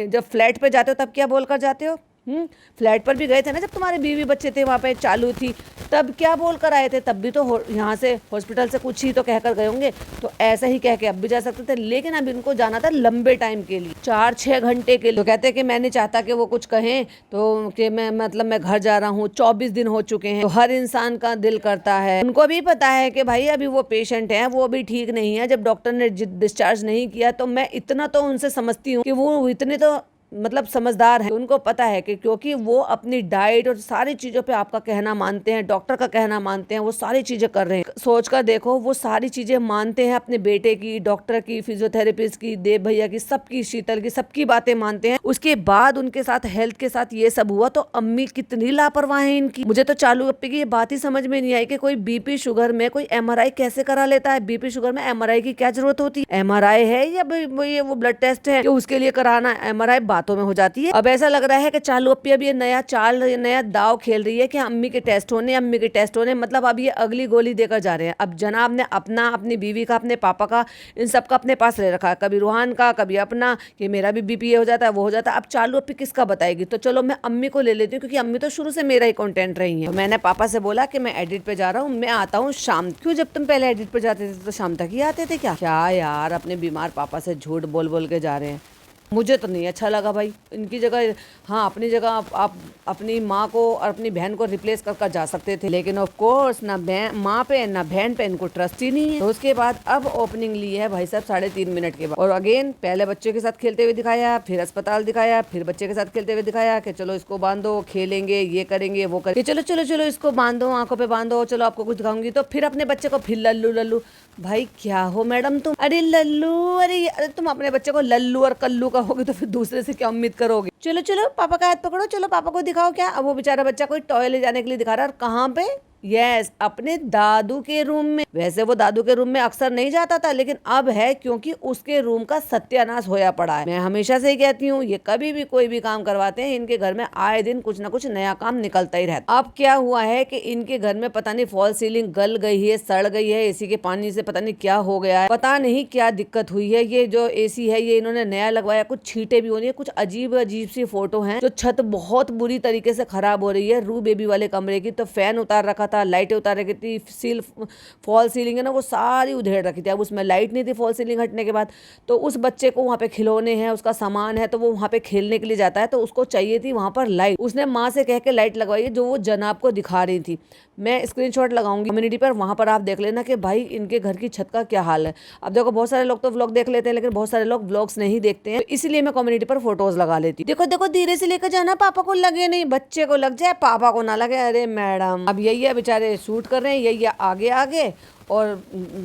जब फ्लैट पे जाते हो तब क्या बोलकर जाते हो? फ्लैट पर भी गए थे ना जब तुम्हारे बीवी बच्चे थे वहाँ पे चालू थी, तब क्या बोल कर आए थे? तब भी तो यहाँ से हॉस्पिटल से कुछ ही तो कहकर गए होंगे, तो ऐसा ही कह के अब भी जा सकते थे। लेकिन अब इनको जाना था लंबे टाइम के लिए, 4-6 घंटे के लिए। तो कहते कि मैं नहीं चाहता कि वो कुछ कहें तो कि मैं घर जा रहा हूँ, 24 दिन हो चुके हैं। तो हर इंसान का दिल करता है, उनको भी पता है कि भाई अभी वो पेशेंट है, वो अभी ठीक नहीं है। जब डॉक्टर ने डिस्चार्ज नहीं किया तो मैं इतना तो उनसे समझती हूँ कि वो इतने तो समझदार है, उनको पता है कि क्योंकि वो अपनी डाइट और सारी चीजों पे आपका कहना मानते हैं, डॉक्टर का कहना मानते हैं, वो सारी चीजें कर रहे हैं। सोचकर देखो, वो सारी चीजें मानते हैं अपने बेटे की, डॉक्टर की, फिजियोथेरेपिस्ट की, देव भैया की, सबकी, शीतल की, सबकी बातें मानते हैं। उसके बाद उनके साथ हेल्थ के साथ ये सब हुआ, तो अम्मी कितनी लापरवाह है इनकी। मुझे तो चालू अप्पी की ये बात ही समझ में नहीं आई कि कोई बीपी शुगर में कोई MRI कैसे करा लेता है। बीपी शुगर में MRI की क्या जरूरत होती है? MRI है या वो ब्लड टेस्ट है कि उसके लिए कराना? MRI बातों में हो जाती है। अब ऐसा लग रहा है कि चालू अप्पी अब ये नया दाव खेल रही है कि अम्मी के टेस्ट होने, मतलब अब ये अगली गोली देकर जा रहे हैं। अब जनाब ने अपनी बीवी का, अपने पापा का, इन सब का अपने पास ले रखा है, कभी रूहान का, कभी अपना, कि मेरा भी बीपी हो जाता है, वो हो जाता है। अब चालू अप्पी किसका बताएगी? तो चलो मैं अम्मी को ले लेती हूँ, क्योंकि अम्मी तो शुरू से मेरा ही कंटेंट रही है। तो मैंने पापा से बोला कि मैं एडिट पे जा रहा हूँ, मैं आता हूँ शाम। क्यों, जब तुम पहले एडिट पे जाते थे तो शाम तक ही आते थे क्या यार? अपने बीमार पापा से झूठ बोल के जा रहे हैं। मुझे तो नहीं अच्छा लगा भाई। इनकी जगह, हाँ अपनी जगह आप अपनी माँ को और अपनी बहन को रिप्लेस कर जा सकते थे, लेकिन ऑफ कोर्स ना माँ पे ना बहन पे इनको ट्रस्ट ही नहीं है। तो उसके बाद अब ओपनिंग ली है भाई साहब 3.5 मिनट के बाद, और अगेन पहले बच्चे के साथ खेलते हुए दिखाया, फिर अस्पताल दिखाया, फिर बच्चे के साथ खेलते हुए दिखाया कि चलो इसको बांधो, खेलेंगे, ये करेंगे, वो करेंगे, चलो इसको बांधो, आंखों पे बांधो, चलो आपको कुछ दिखाऊंगी। तो फिर अपने बच्चे को फिर लल्लू। भाई क्या हो मैडम तुम? अरे लल्लू, अरे तुम अपने बच्चे को लल्लू और कल्लू कहोगे तो फिर दूसरे से क्या उम्मीद करोगे? चलो पापा का हाथ पकड़ो, चलो पापा को दिखाओ। क्या अब वो बेचारा बच्चा कोई टॉय ले जाने के लिए दिखा रहा है, और कहाँ पे? यस, अपने दादू के रूम में। वैसे वो दादू के रूम में अक्सर नहीं जाता था, लेकिन अब है क्योंकि उसके रूम का सत्यानाश होया पड़ा है। मैं हमेशा से ही कहती हूँ, ये कभी भी कोई भी काम करवाते हैं, इनके घर में आए दिन कुछ ना कुछ नया काम निकलता ही रहता। अब क्या हुआ है कि इनके घर में पता नहीं फॉल सीलिंग गल गई है, सड़ गई है, एसी के पानी से पता नहीं क्या हो गया है, पता नहीं क्या दिक्कत हुई है। ये जो एसी है ये इन्होंने नया लगवाया, कुछ छींटे भी हो रही है, कुछ अजीब अजीब सी फोटो है। जो छत बहुत बुरी तरीके से खराब हो रही है रू बेबी वाले कमरे की। तो फैन उतार रखा था, लाइटें उतार रखी थी, फॉल सीलिंग है ना वो सारी उधेड़ रखी थी। अब उसमें लाइट नहीं थी फॉल सीलिंग हटने के बाद। तो उस बच्चे को वहाँ पे खिलौने हैं, उसका सामान है, तो वो वहाँ पे खेलने के लिए जाता है, तो उसको चाहिए थी वहाँ पर लाइट। उसने माँ से कह के लाइट लगवाई है, जो वो जनाब को दिखा रही थी। मैं स्क्रीनशॉट लगाऊंगी कम्युनिटी पर, वहाँ पर आप देख लेना कि भाई इनके घर की छत का क्या हाल है। अब देखो बहुत सारे लोग तो व्लॉग देख लेते हैं, लेकिन बहुत सारे लोग व्लॉग्स नहीं देखते हैं, तो इसलिए मैं कम्युनिटी पर फोटोज लगा लेती हूँ। देखो देखो धीरे से लेकर जाना, पापा को लगे नहीं, बच्चे को लग जाए, पापा को ना लगे। अरे मैडम, अब यही है, बेचारे शूट कर रहे हैं, यही आगे आगे और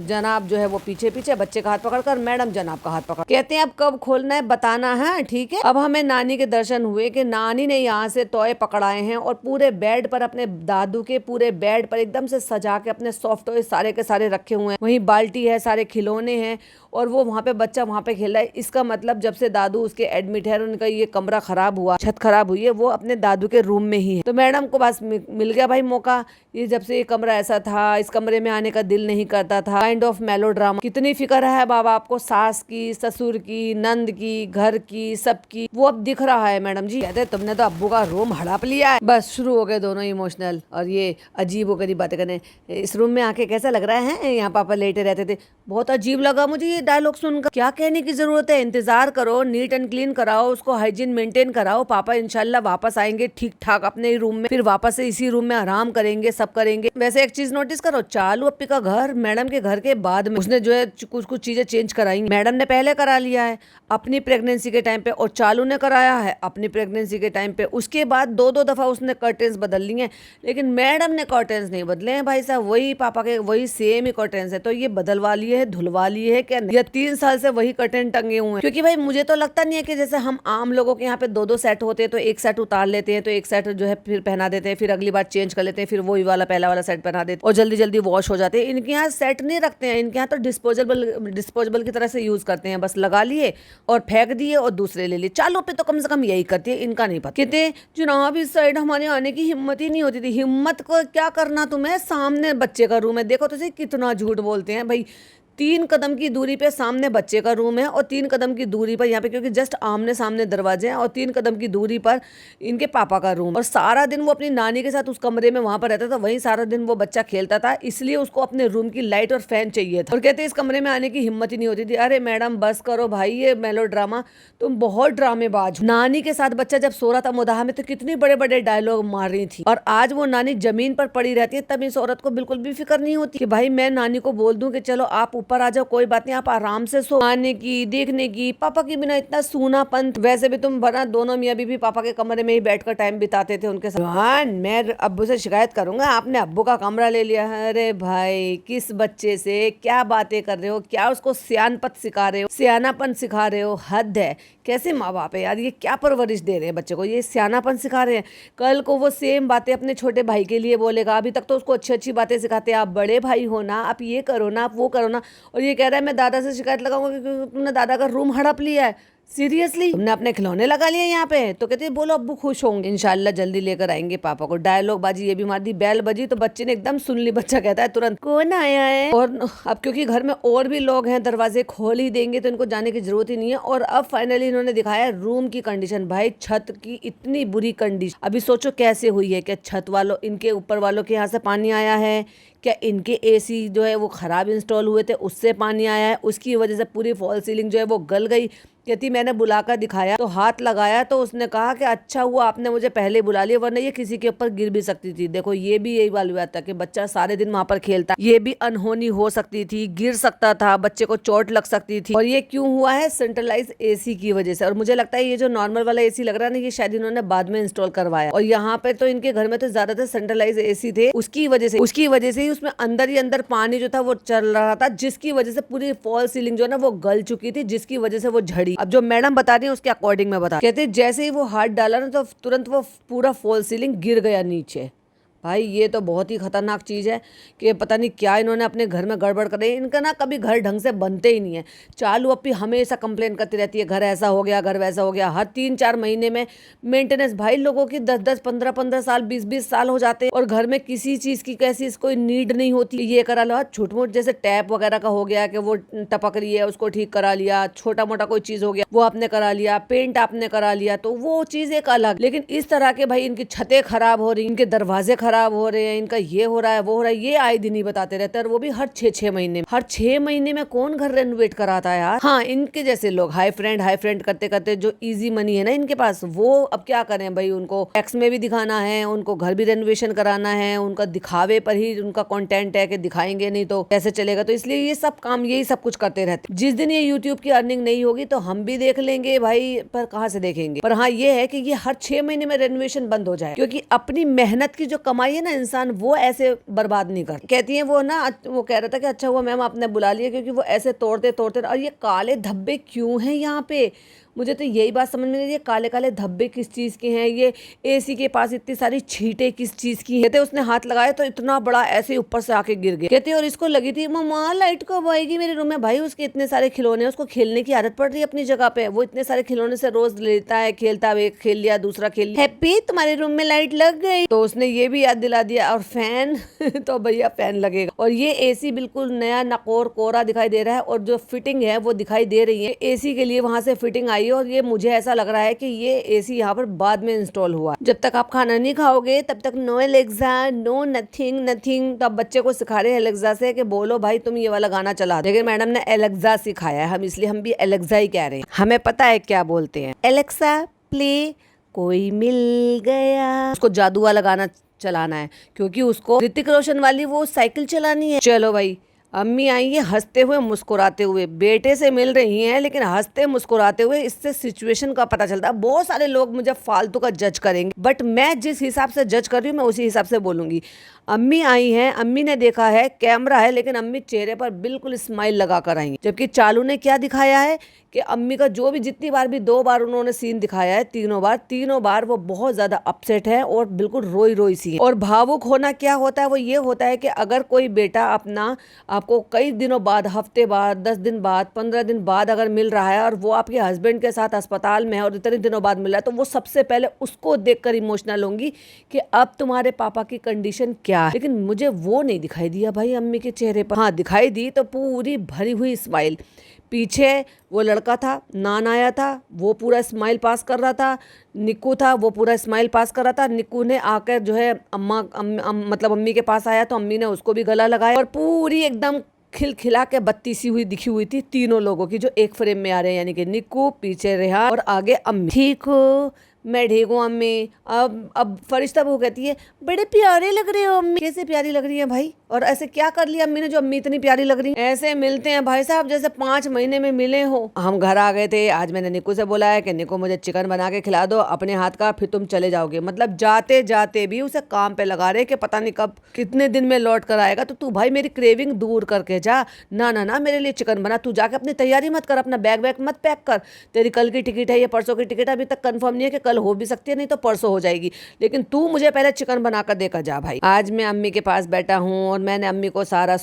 जनाब जो है वो पीछे पीछे, बच्चे का हाथ पकड़कर, मैडम जनाब का हाथ पकड़। कहते हैं अब कब खोलना है बताना है, ठीक है। अब हमें नानी के दर्शन हुए कि नानी ने यहाँ से टॉय पकड़ाए हैं और पूरे बेड पर, अपने दादू के पूरे बेड पर एकदम से सजा के अपने सॉफ्ट टॉय सारे के सारे रखे हुए हैं। वहीं बाल्टी है, सारे खिलौने हैं, और वो वहाँ पे बच्चा वहाँ पे खेल रहा है। इसका मतलब जब से दादू उसके एडमिट है, उनका ये कमरा खराब हुआ, छत खराब हुई है, वो अपने दादू के रूम में ही है। तो मैडम को बस मिल गया भाई मौका। ये जब से ये कमरा ऐसा था, इस कमरे में आने का दिल नहीं करता था। Kind of melodrama. कितनी फिक्र है बाबा आपको, सास की, ससुर की, नंद की, घर की, सबकी, वो अब दिख रहा है मैडम जी। कहते तुमने तो अब्बू का रूम हड़प लिया है। बस शुरू हो गए दोनों इमोशनल और ये अजीब होकर बातें करने। इस रूम में आके कैसा लग रहा है, यहाँ पापा लेटे रहते थे, बहुत अजीब लगा मुझे ये डायलॉग सुनकर। क्या कहने की जरूरत है, इंतजार करो, नीट एंड क्लीन कराओ, उसको हाइजीन मेंटेन कराओ। पापा इंशाल्लाह वापस आएंगे ठीक ठाक अपने रूम में, फिर वापस से इसी रूम में आराम करेंगे, सब करेंगे। वैसे एक चीज नोटिस करो, चालू अप्पी का घर मैडम के घर के बाद में उसने जो है कुछ कुछ चीजें चेंज कराई। मैडम ने पहले करा लिया है अपनी प्रेगनेंसी के टाइम पे, और चालू ने कराया है अपनी प्रेगनेंसी के टाइम पे। उसके बाद दो दो दफा उसने कर्टेन्स बदल लिए, लेकिन मैडम ने कर्टेन्स नहीं बदले हैं भाई साहब, वही पापा के वही सेम ही कर्टेन्स है। तो ये बदलवा लिए है, धुलवा लिए है क्या नहीं? या 3 साल से वही कर्टेन टंगे हुए हैं? क्योंकि भाई मुझे तो लगता नहीं है कि जैसे हम आम लोगों के यहाँ पे दो दो सेट होते हैं, तो एक सेट उतार लेते हैं, तो एक सेट जो है फिर पहना देते हैं, फिर अगली बार चेंज कर लेते हैं, फिर वही वाला पहला वाला सेट पहना देते हैं और जल्दी जल्दी वॉश हो जाते हैं। इनके यहाँ सेट नहीं रखते हैं, इनके यहाँ तो डिस्पोजेबल की तरह से यूज करते हैं। बस लगा लिए और फेंक दिए और दूसरे ले लिए। चालू पे तो कम से कम यही करती है, इनका नहीं पता। कहते जनाब इस साइड हमारे आने की हिम्मत ही नहीं होती थी। हिम्मत को क्या करना तुम्हें, सामने बच्चे का रूम है, देखो तो सही कितना झूठ बोलते हैं भाई। 3 कदम की दूरी पे सामने बच्चे का रूम है और 3 कदम की दूरी पर यहाँ पे, क्योंकि जस्ट आमने सामने दरवाजे हैं, और 3 कदम की दूरी पर इनके पापा का रूम। और सारा दिन वो अपनी नानी के साथ उस कमरे में वहां पर रहता था, वहीं सारा दिन वो बच्चा खेलता था, इसलिए उसको अपने रूम की लाइट और फैन चाहिए था। और कहते इस कमरे में आने की हिम्मत ही नहीं होती थी। अरे मैडम बस करो भाई, ये मेलोड्रामा, तुम बहुत ड्रामेबाज हो। नानी के साथ बच्चा जब सो रहा था मुदाहा में, तो कितने बड़े बड़े डायलॉग मार रही थी, और आज वो नानी जमीन पर पड़ी रहती है, तब इस औरत को बिल्कुल भी फिक्र नहीं होती कि भाई मैं नानी को बोल दूं कि चलो आप ऊपर आ जाओ, कोई बात नहीं, आप आराम से सो। आने की, देखने की, पापा की बिना इतना सूनापन। वैसे भी तुम बना दोनों मियाँ बीवी पापा के कमरे में ही बैठकर टाइम बिताते थे उनके साथ। हाँ, मैं अब्बू से शिकायत करूंगा, आपने अब्बू का कमरा ले लिया। अरे भाई किस बच्चे से क्या बातें कर रहे हो, क्या उसको सियानपत सिखा रहे हो, सियानापन सिखा रहे हो, हद है। कैसे माँ बाप है यार, ये क्या परवरिश दे रहे हैं बच्चे को, ये सियानापन सिखा रहे हैं। कल को वो सेम बातें अपने छोटे भाई के लिए बोलेगा। अभी तक तो उसको अच्छी अच्छी बातें सिखाते हैं, आप बड़े भाई हो ना, आप ये करो ना, आप वो करो ना, और ये कह रहा है मैं दादा से शिकायत लगाऊंगा क्योंकि तुमने दादा का रूम हड़प लिया है। सीरियसली तुमने अपने खिलौने लगा लिए यहाँ पे? तो कहते हैं बोलो अब्बू खुश होंगे, इंशाल्लाह जल्दी लेकर आएंगे पापा को। डायलॉग बाजी ये भी मार दी, बेल बजी तो बच्चे ने एकदम सुन ली। बच्चा कहता है तुरंत कौन आया है, और अब क्योंकि घर में और भी लोग हैं, दरवाजे खोल ही देंगे तो इनको जाने की जरूरत ही नहीं है। और अब फाइनली इन्होंने दिखाया रूम की कंडीशन। भाई छत की इतनी बुरी कंडीशन, अभी सोचो कैसे हुई है। क्या छत वालों, इनके ऊपर वालों के यहाँ से पानी आया है, क्या इनके एसी जो है वो खराब इंस्टॉल हुए थे उससे पानी आया है, उसकी वजह से पूरी फॉल सीलिंग जो है वो गल गई। कहती मैंने बुलाकर दिखाया तो हाथ लगाया तो उसने कहा कि अच्छा हुआ आपने मुझे पहले बुला लिया, वरना ये किसी के ऊपर गिर भी सकती थी। देखो ये भी यही वाली बात था कि बच्चा सारे दिन वहां पर खेलता, ये भी अनहोनी हो सकती थी, गिर सकता था, बच्चे को चोट लग सकती थी। और ये क्यों हुआ है? सेंट्रलाइज एसी की वजह से। और मुझे लगता है ये जो नॉर्मल वाला एसी लग रहा है ना, ये शायद इन्होंने बाद में इंस्टॉल करवाया। और यहाँ पे तो इनके घर में तो ज्यादातर सेंट्रलाइज एसी थे, उसकी वजह से ही उसमें अंदर ही अंदर पानी जो था वो चल रहा था, जिसकी वजह से पूरी फॉल सीलिंग जो है ना वो गल चुकी थी, जिसकी वजह से वो झड़ी। अब जो मैडम बता रही है उसके अकॉर्डिंग मैं बता, कहते जैसे ही वो हाथ डाला ना तो तुरंत वो पूरा फॉल सीलिंग गिर गया नीचे। भाई ये तो बहुत ही खतरनाक चीज़ है कि पता नहीं क्या इन्होंने अपने घर में गड़बड़ कर दी। इनका ना कभी घर ढंग से बनते ही नहीं है। चालू अपनी हमेशा कंप्लेन करती रहती है, घर ऐसा हो गया, घर वैसा हो गया। हर 3-4 महीने में मेंटेनेंस, भाई लोगों की 10-10 15-15 साल 20-20 साल हो जाते हैं और घर में किसी चीज़ की कैसी कोई नीड नहीं होती। ये करा लो, छोट मोट जैसे टैप वगैरह का हो गया कि वो टपक रही है, उसको ठीक करा लिया। छोटा मोटा कोई चीज़ हो गया वो आपने करा लिया, पेंट आपने करा लिया, तो वो चीज़ एक अलग। लेकिन इस तरह के भाई इनकी छतें खराब हो रही, इनके दरवाजे खराब हो रहे हैं, इनका ये हो रहा है वो हो रहा है, ये आए दिन ही बताते रहते हैं। और वो भी हर 6-6 महीने। हर 6 महीने में कौन घर रेनोवेट कराता है यार। हाँ, इनके जैसे लोग हाई फ्रेंड करते करते जो इजी मनी है ना इनके पास, वो अब क्या करें भाई, उनको टैक्स में भी दिखाना है, उनको घर भी रेनोवेशन कराना है, उनका दिखावे पर ही उनका कंटेंट है कि दिखाएंगे नहीं तो कैसे चलेगा। तो इसलिए ये सब काम यही सब कुछ करते रहते। जिस दिन ये यूट्यूब की अर्निंग नहीं होगी तो हम भी देख लेंगे भाई, पर कहाँ से देखेंगे। पर हाँ ये है कि ये हर 6 महीने में रेनोवेशन बंद हो जाए, क्योंकि अपनी मेहनत की जो कमाई है ना इंसान वो ऐसे बर्बाद नहीं करता। कहती है वो ना, वो कह रहा था कि अच्छा हुआ मैम आपने बुला लिया, क्योंकि वो ऐसे तोड़ते तोड़ते। और ये काले धब्बे क्यों हैं यहाँ पे, मुझे तो यही बात समझ में नहीं। ये काले काले धब्बे किस चीज़ के हैं, ये एसी के पास इतनी सारी छींटे किस चीज़ की हैं। कहते उसने हाथ लगाया तो इतना बड़ा ऐसे ऊपर से आके गिर गया। कहते और इसको लगी थी मम्मा लाइट कब आएगी मेरे रूम में। भाई उसके इतने सारे खिलौने, उसको खेलने की आदत पड़ रही है अपनी जगह पे। वो इतने सारे खिलौने से रोज लेता है, खेलता है, एक खेल लिया दूसरा खेल लिया। हैप्पी तुम्हारे रूम में लाइट लग गई, तो उसने ये भी याद दिला दिया। और फैन तो भैया फैन लगेगा। और ये एसी बिल्कुल नया नकोर कोरा दिखाई दे रहा है, और जो फिटिंग है वो दिखाई दे रही है एसी के लिए, वहां से फिटिंग आई है। और ये मुझे ऐसा लग रहा है कि ये एसी यहाँ पर बाद में इंस्टॉल हुआ। जब तक आप खाना नहीं खाओगे तब तक no Alexa, no nothing nothing. तो अब बच्चे को सिखा रहे हैं एलेक्सा से कि बोलो भाई तुम ये वाला गाना चला। लेकिन मैडम ने एलेक्सा सिखाया है, हम इसलिए हम भी एलेक्सा ही कह रहे हैं। हमें पता है क्या बोलते हैं। एलेक्सा प्ले कोई मिल गया। उसको जादू वाला गाना चलाना है, क्योंकि उसको ऋतिक रोशन वाली वो साइकिल चलानी है। चलो भाई, अम्मी आई है हंसते हुए मुस्कुराते हुए, बेटे से मिल रही हैं लेकिन हंसते मुस्कुराते हुए। इससे सिचुएशन का पता चलता है। बहुत सारे लोग मुझे फालतू का जज करेंगे, बट मैं जिस हिसाब से जज कर रही हूँ मैं उसी हिसाब से बोलूंगी। अम्मी आई हैं, अम्मी ने देखा है कैमरा है, लेकिन अम्मी चेहरे पर बिल्कुल स्माइल लगा कर आई। जबकि चालू ने क्या दिखाया है कि अम्मी का जो भी जितनी बार भी 2 बार उन्होंने सीन दिखाया है, तीनों बार वो बहुत ज्यादा अपसेट है और बिल्कुल रोई रोई सी है। और भावुक होना क्या होता है, वो ये होता है कि अगर कोई बेटा अपना आपको कई दिनों बाद, हफ्ते बाद, 10 दिन बाद, 15 दिन बाद अगर मिल रहा है, और वो आपके हस्बैंड के साथ अस्पताल में है और इतने दिनों बाद मिल रहा है, तो वो सबसे पहले उसको देखकर इमोशनल होंगी कि अब तुम्हारे पापा की कंडीशन क्या है। लेकिन मुझे वो नहीं दिखाई दिया भाई अम्मी के चेहरे पर। हाँ दिखाई दी तो पूरी भरी हुई स्माइल। पीछे वो लड़का था, नान आया था, वो पूरा स्माइल पास कर रहा था। निक्कू था, वो पूरा स्माइल पास कर रहा था। निक्कू ने आकर जो है मतलब अम्मी के पास आया तो अम्मी ने उसको भी गला लगाया, और पूरी एकदम खिलखिला के बत्ती सी हुई दिखी हुई थी तीनों लोगों की, जो एक फ्रेम में आ रहे हैं। यानी कि निक्कू, पीछे रेहान और आगे अम्मी। ठीक हो? मैं ठीक हूँ अम्मी। अब फरिश्ता बहू कहती है बड़े प्यारे लग रहे हो अम्मी। कैसे प्यारी लग रही है भाई, और ऐसे क्या कर लिया अम्मी ने जो अम्मी इतनी प्यारी लग रही है। ऐसे मिलते हैं भाई साहब जैसे 5 महीने में मिले हो। हम घर आ गए थे, आज मैंने निक्कू से बोला है कि निक्कू मुझे चिकन बना के खिला दो अपने हाथ का, फिर तुम चले जाओगे। मतलब जाते जाते भी उसे काम पे लगा रहे कि पता नहीं कब कितने दिन में लौट कर आएगा, तो तू भाई मेरी क्रेविंग दूर करके जा। ना ना ना, मेरे लिए चिकन बना। तू जाके अपनी तैयारी मत कर, अपना बैग वैग मत पैक कर। तेरी कल की टिकट है या परसों की टिकट अभी तक कंफर्म नहीं है, कि कल हो भी सकती है नहीं तो परसों हो जाएगी, लेकिन तू मुझे पहले चिकन बनाकर देकर जा भाई। आज मैं अम्मी के पास बैठा हूँ और मैंने अम्मी को सारा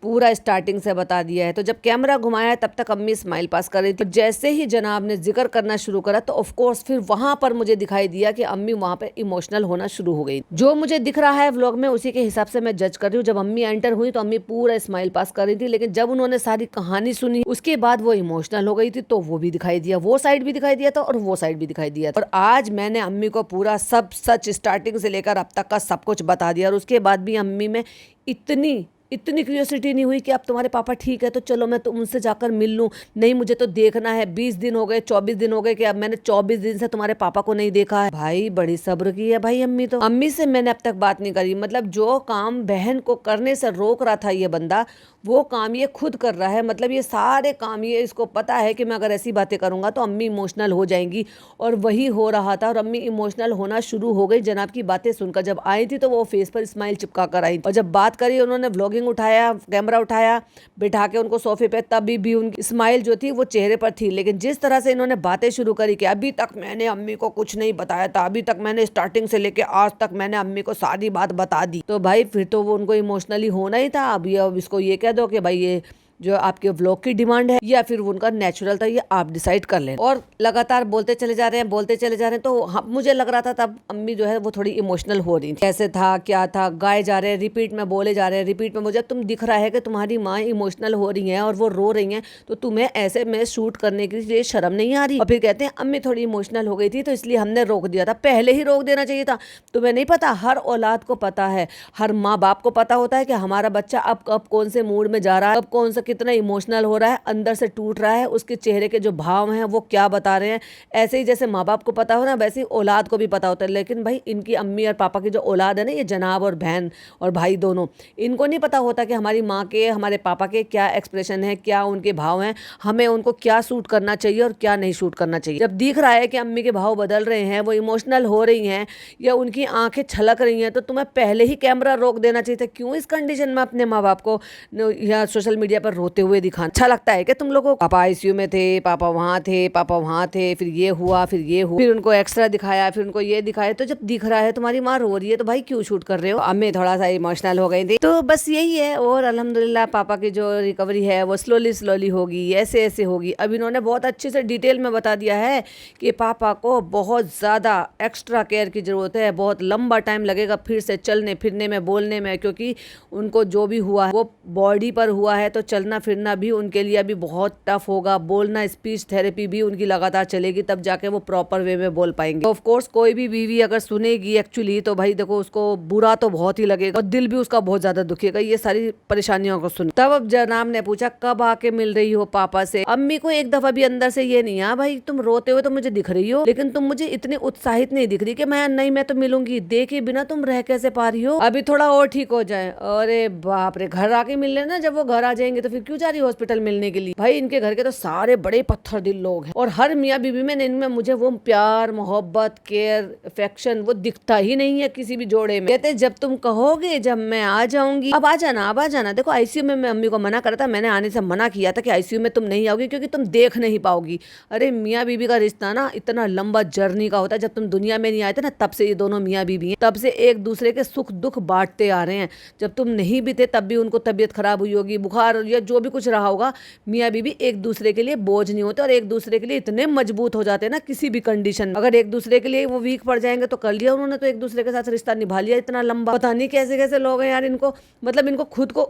पूरा स्टार्टिंग से बता दिया है। तो जब कैमरा घुमाया है तब तक अम्मी स्माइल पास कर रही थी। जैसे ही जनाब ने जिक्र करना शुरू करा तो ऑफ कोर्स फिर वहां पर मुझे दिखाई दिया कि अम्मी वहां पे इमोशनल होना शुरू हो गई। जो मुझे दिख रहा है व्लॉग में उसी के हिसाब से मैं जज कर रही हूँ। जब अम्मी एंटर हुई तो अम्मी पूरा स्माइल पास कर रही थी, लेकिन जब उन्होंने सारी कहानी सुनी उसके बाद वो इमोशनल हो गई थी, तो वो भी दिखाई दिया, वो साइड भी दिखाई दिया था और वो साइड भी दिखाई दिया था। और आज मैंने अम्मी को पूरा सब सच स्टार्टिंग से लेकर अब तक का सब कुछ बता दिया। और उसके बाद भी अम्मी में इतनी क्यूरियोसिटी नहीं हुई कि अब तुम्हारे पापा ठीक है तो चलो मैं तो उनसे जाकर मिल लूं। नहीं, मुझे तो देखना है। 20 दिन हो गए, 24 दिन हो गए कि अब मैंने 24 दिन से तुम्हारे पापा को नहीं देखा है। भाई बड़ी सब्र की है भाई अम्मी। तो अम्मी से मैंने अब तक बात नहीं करी। मतलब जो काम बहन को करने से रोक रहा था ये बंदा, वो काम ये खुद कर रहा है। मतलब ये सारे काम, ये इसको पता है कि मैं अगर ऐसी बातें करूंगा तो अम्मी इमोशनल हो जाएंगी, और वही हो रहा था। और अम्मी इमोशनल होना शुरू हो गई जनाब की बातें सुनकर। जब आई थी तो वो फेस पर स्माइल चिपका कर आई, और जब बात करी उन्होंने व्लॉग व्लॉगिंग उठाया, कैमरा उठाया, बिठा के उनको सोफे पे, तभी भी उनकी स्माइल जो थी वो चेहरे पर थी। लेकिन जिस तरह से इन्होंने बातें शुरू करी कि अभी तक मैंने अम्मी को कुछ नहीं बताया था, अभी तक मैंने स्टार्टिंग से लेके आज तक मैंने अम्मी को सारी बात बता दी, तो भाई फिर तो वो उनको इमोशनली होना ही था। अब इसको ये कह दो कि भाई ये जो आपके व्लॉग की डिमांड है या फिर उनका नेचुरल था, ये आप डिसाइड कर लें। और लगातार बोलते चले जा रहे हैं, बोलते चले जा रहे हैं। तो मुझे लग रहा था तब अम्मी जो है वो थोड़ी इमोशनल हो रही थी। कैसे था, क्या था, गाए जा रहे हैं, रिपीट में बोले जा रहे हैं, रिपीट में मुझे तुम दिख रहा है कि तुम्हारी माँ इमोशनल हो रही है और वो रो रही है, तो तुम्हें ऐसे में शूट करने के लिए शर्म नहीं आ रही। और फिर कहते हैं अम्मी थोड़ी इमोशनल हो गई थी तो इसलिए हमने रोक दिया था। पहले ही रोक देना चाहिए था। तुम्हें नहीं पता, हर औलाद को पता है, हर माँ बाप को पता होता है कि हमारा बच्चा अब कब कौन से मूड में जा रहा है, अब कौन सा कितना इमोशनल हो रहा है, अंदर से टूट रहा है, उसके चेहरे के जो भाव हैं वो क्या बता रहे हैं। ऐसे ही जैसे माँ बाप को पता हो ना, वैसे ही औलाद को भी पता होता है। लेकिन भाई इनकी अम्मी और पापा की जो औलाद है ना, ये जनाब और बहन और भाई दोनों, इनको नहीं पता होता कि हमारी माँ के, हमारे पापा के क्या एक्सप्रेशन है, क्या उनके भाव हैं, हमें उनको क्या सूट करना चाहिए और क्या नहीं सूट करना चाहिए। जब दिख रहा है कि अम्मी के भाव बदल रहे हैं, वो इमोशनल हो रही हैं या उनकी आंखें छलक रही हैं, तो तुम्हें पहले ही कैमरा रोक देना चाहिए था। क्यों इस कंडीशन में अपने माँ बाप को या सोशल मीडिया पर रोते हुए दिखाना? अच्छा लगता है कि तुम लोगों को पापा आईसीयू में थे, पापा वहाँ थे, पापा वहाँ थे, फिर ये हुआ, फिर ये हुआ, फिर उनको एक्स्ट्रा दिखाया, फिर उनको ये दिखाया। तो जब दिख रहा है तुम्हारी माँ रो रही है तो भाई क्यों शूट कर रहे हो? अम्मी थोड़ा सा इमोशनल हो गई थी, तो बस यही है। और अल्हम्दुलिल्लाह पापा की जो रिकवरी है वो स्लोली होगी, ऐसे ऐसे होगी। अब इन्होंने बहुत अच्छे से डिटेल में बता दिया है कि पापा को बहुत ज़्यादा एक्स्ट्रा केयर की ज़रूरत है, बहुत लंबा टाइम लगेगा फिर से चलने फिरने में, बोलने में, क्योंकि उनको जो भी हुआ है वो बॉडी पर हुआ है, तो चलना फिरना भी उनके लिए अभी बहुत टफ होगा। बोलना, स्पीच थेरेपी भी उनकी लगातार चलेगी, तब जाके वो प्रॉपर वे में बोल पाएंगे। तो ऑफ कोर्स कोई भी बीवी अगर सुनेगी एक्चुअली, तो भाई देखो उसको बुरा तो बहुत ही लगेगा और दिल भी उसका बहुत ज्यादा दुखेगा ये सारी परेशानियों को सुन। तब अब जनाब ने पूछा कब आके मिल रही हो पापा से? अम्मी को एक दफा भी अंदर से ये नहीं आ भाई तुम रोते हुए तो मुझे दिख रही हो, लेकिन तुम मुझे इतनी उत्साहित नहीं दिख रही कि मैं तो मिलूंगी। देखे बिना तुम रह कैसे पा रही हो? अभी थोड़ा और ठीक हो जाए। अरे बाप रे, घर आके मिल लेना। जब वो घर आ जाएंगे तो फिर क्यों जा रही हो हॉस्पिटल मिलने के लिए? भाई इनके घर के तो सारे बड़े पत्थर दिल लोग हैं और हर मियाँ बीवी में इनमें मुझे वो प्यार, मोहब्बत, केयर, अफेक्शन वो दिखता ही नहीं है किसी भी जोड़े में। कहते जब तुम कहोगे जब मैं आ जाऊंगी। अब आ जाना, अब आ जाना। देखो आईसीयू में मैं अम्मी को मना करता, मैंने आने से मना किया था कि आईसीयू में तुम नहीं आओगी क्योंकि तुम देख नहीं पाओगी। अरे मियाँ बीवी का रिश्ता ना इतना लंबा जर्नी का होता है। जब तुम दुनिया में नहीं आए थे ना, तब से ये दोनों मियाँ बीवी हैं, तब से एक दूसरे के सुख दुख बांटते आ रहे हैं। जब तुम नहीं भी थे तब भी उनको तबीयत खराब हुई होगी, बुखार या जो भी कुछ रहा होगा, मियाँ बीवी एक दूसरे के लिए बोझ नहीं होते और एक दूसरे के लिए इतने मजबूत हो जाते हैं ना किसी भी कंडीशन में। अगर एक दूसरे के लिए वो वीक पड़ जाएंगे तो कर लिया उन्होंने, तो एक दूसरे के साथ रिश्ता निभा लिया इतना लंबा। पता नहीं कैसे कैसे लोग हैं यार। इनको मतलब इनको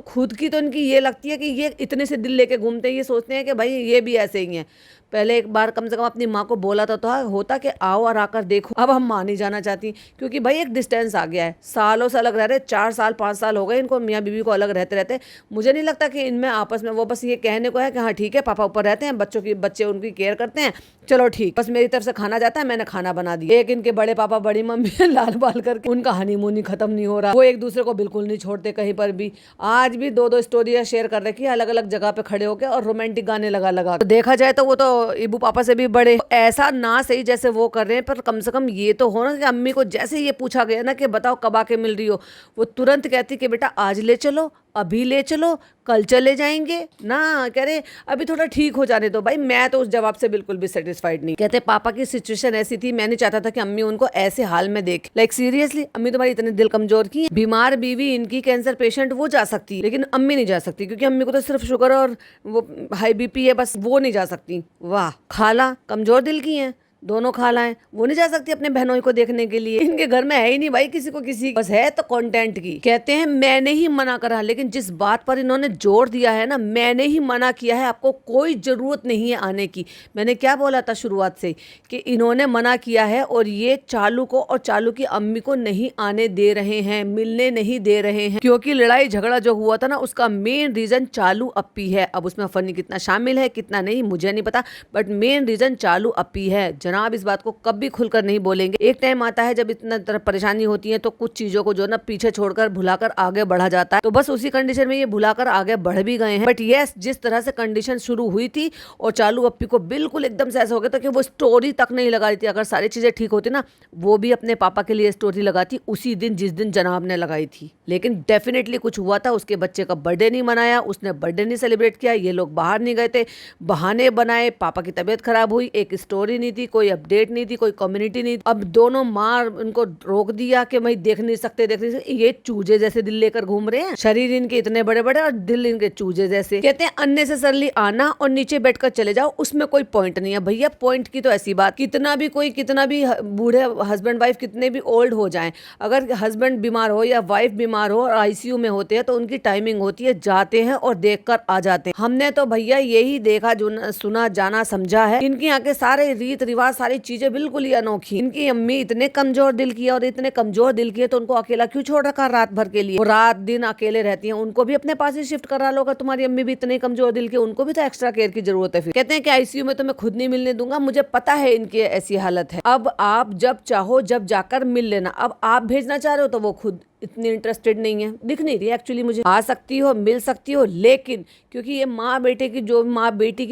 खुद की तो इनकी ये लगती है कि ये इतने से दिल लेके घूमते हैं, ये सोचते हैं कि भाई ये भी ऐसे ही हैं। पहले एक बार कम से कम अपनी माँ को बोला तो होता कि आओ और आकर देखो। अब हम माँ नहीं जाना चाहती क्योंकि भाई एक डिस्टेंस आ गया है। सालों से अलग रह रहे, 4 साल 5 साल हो गए इनको मियाँ बीवी को अलग रहते रहते। मुझे नहीं लगता कि इनमें आपस में वो बस ये कहने को है कि हाँ ठीक है पापा ऊपर रहते हैं, बच्चे उनकी केयर करते हैं, चलो ठीक, बस मेरी तरफ से खाना जाता है, मैंने खाना बना दिया। एक इनके बड़े पापा बड़ी मम्मी लाल बाल करके उनका हनीमून ही खत्म नहीं हो रहा। वो एक दूसरे को बिल्कुल नहीं छोड़ते कहीं पर भी। आज भी 2-2 स्टोरियां शेयर कर रखी है अलग अलग जगह पे खड़े होकर और रोमांटिक गाने लगा। तो देखा जाए तो वो तो इबू पापा से भी बड़े। ऐसा ना सही जैसे वो कर रहे हैं, पर कम से कम ये तो हो ना कि अम्मी को जैसे ये पूछा गया ना कि बताओ कब आके मिल रही हो, वो तुरंत कहती कि बेटा आज ले चलो, अभी ले चलो, कल चले जाएंगे ना। कह रहे अभी थोड़ा ठीक हो जाने दो। भाई मैं तो उस जवाब से बिल्कुल भी सेटिस्फाइड नहीं। कहते पापा की सिचुएशन ऐसी थी, मैं नहीं चाहता था कि अम्मी उनको ऐसे हाल में देख। लाइक सीरियसली अम्मी तुम्हारी इतने दिल कमजोर की, बीमार बीवी इनकी कैंसर पेशेंट वो जा सकती है लेकिन अम्मी नहीं जा सकती, क्योंकि अम्मी को तो सिर्फ शुगर और वो हाई बीपी है, बस वो नहीं जा सकती। वाह, खाला कमजोर दिल की है, दोनों खालाएं, वो नहीं जा सकती अपने बहनों को देखने के लिए। इनके घर में है ही नहीं भाई किसी को किसी, बस है तो कंटेंट की। कहते हैं मैंने ही मना करा, लेकिन जिस बात पर इन्होंने जोर दिया है ना, मैंने ही मना किया है, आपको कोई जरूरत नहीं है आने की। मैंने क्या बोला था शुरुआत से कि इन्होंने मना किया है और ये चालू को और चालू की अम्मी को नहीं आने दे रहे हैं, मिलने नहीं दे रहे हैं, क्योंकि लड़ाई झगड़ा जो हुआ था ना उसका मेन रीजन चालू अपी है। अब उसमें फनी कितना शामिल है कितना नहीं मुझे नहीं पता, बट मेन रीजन चालू अपी है। जनाब इस बात को कभी खुलकर नहीं बोलेंगे। एक टाइम आता है जब इतना तरह परेशानी होती है तो कुछ चीजों को जो ना पीछे छोड़कर भुलाकर आगे बढ़ा जाता है। तो बस उसी कंडीशन में ये भुलाकर आगे बढ़ भी गए हैं। बट यस, जिस तरह से कंडीशन शुरू हुई थी और चालू अप्पी को बिल्कुल एकदम से ऐसा हो गया था कि वो स्टोरी तक नहीं लगा रही थी। अगर सारी चीजें ठीक होती ना, वो भी अपने पापा के लिए स्टोरी लगाती उसी दिन जिस दिन जनाब ने लगाई थी। लेकिन डेफिनेटली कुछ हुआ था, उसके बच्चे का बर्थडे नहीं मनाया, उसने बर्थडे नहीं सेलिब्रेट किया, ये लोग बाहर नहीं गए थे, बहाने बनाए, पापा की तबीयत खराब हुई, एक स्टोरी नहीं थी, कोई अपडेट नहीं थी, कोई कम्युनिटी नहीं थी। अब दोनों माँ उनको रोक दिया कि भाई देख नहीं सकते, देख नहीं सकते। ये चूजे जैसे दिल लेकर घूम रहे हैं, शरीर इनके इतने बड़े बड़े और दिल इनके चूजे जैसे। कहते हैं अननेसेसरली आना और नीचे बैठकर चले जाओ, उसमें कोई पॉइंट नहीं है। भैया पॉइंट की तो ऐसी बात, कितना भी बूढ़े हस्बैंड वाइफ कितने भी ओल्ड हो जाएं, अगर हस्बैंड बीमार हो या वाइफ बीमार हो और आईसीयू में होते हैं तो उनकी टाइमिंग होती है, जाते हैं और देखकर आ जाते हैं। हमने तो भैया यही देखा, जो सुना जाना समझा है। इनकी यहाँ के सारे रीत रिवाज, सारी चीजें बिल्कुल ही अनोखी। इनकी अम्मी इतने कमजोर दिल की है और इतने कमजोर दिल की है तो उनको अकेला क्यों छोड़ रखा रात भर के लिए? वो रात दिन अकेले रहती हैं, उनको भी अपने पास ही शिफ्ट करा लो। अगर तुम्हारी अम्मी भी इतने कमजोर दिल की, उनको भी तो एक्स्ट्रा केयर की जरूरत है। फिर कहते हैं कि आईसीयू में तो मैं खुद नहीं मिलने दूंगा, मुझे पता है इनकी ऐसी हालत है। अब आप जब चाहो जब जाकर मिल लेना। अब आप भेजना चाह रहे हो तो वो खुद इतनी इंटरेस्टेड नहीं है, दिख नहीं रही एक्चुअली मुझे। आ सकती हो, मिल सकती हो, लेकिन क्योंकि ये माँ बेटी की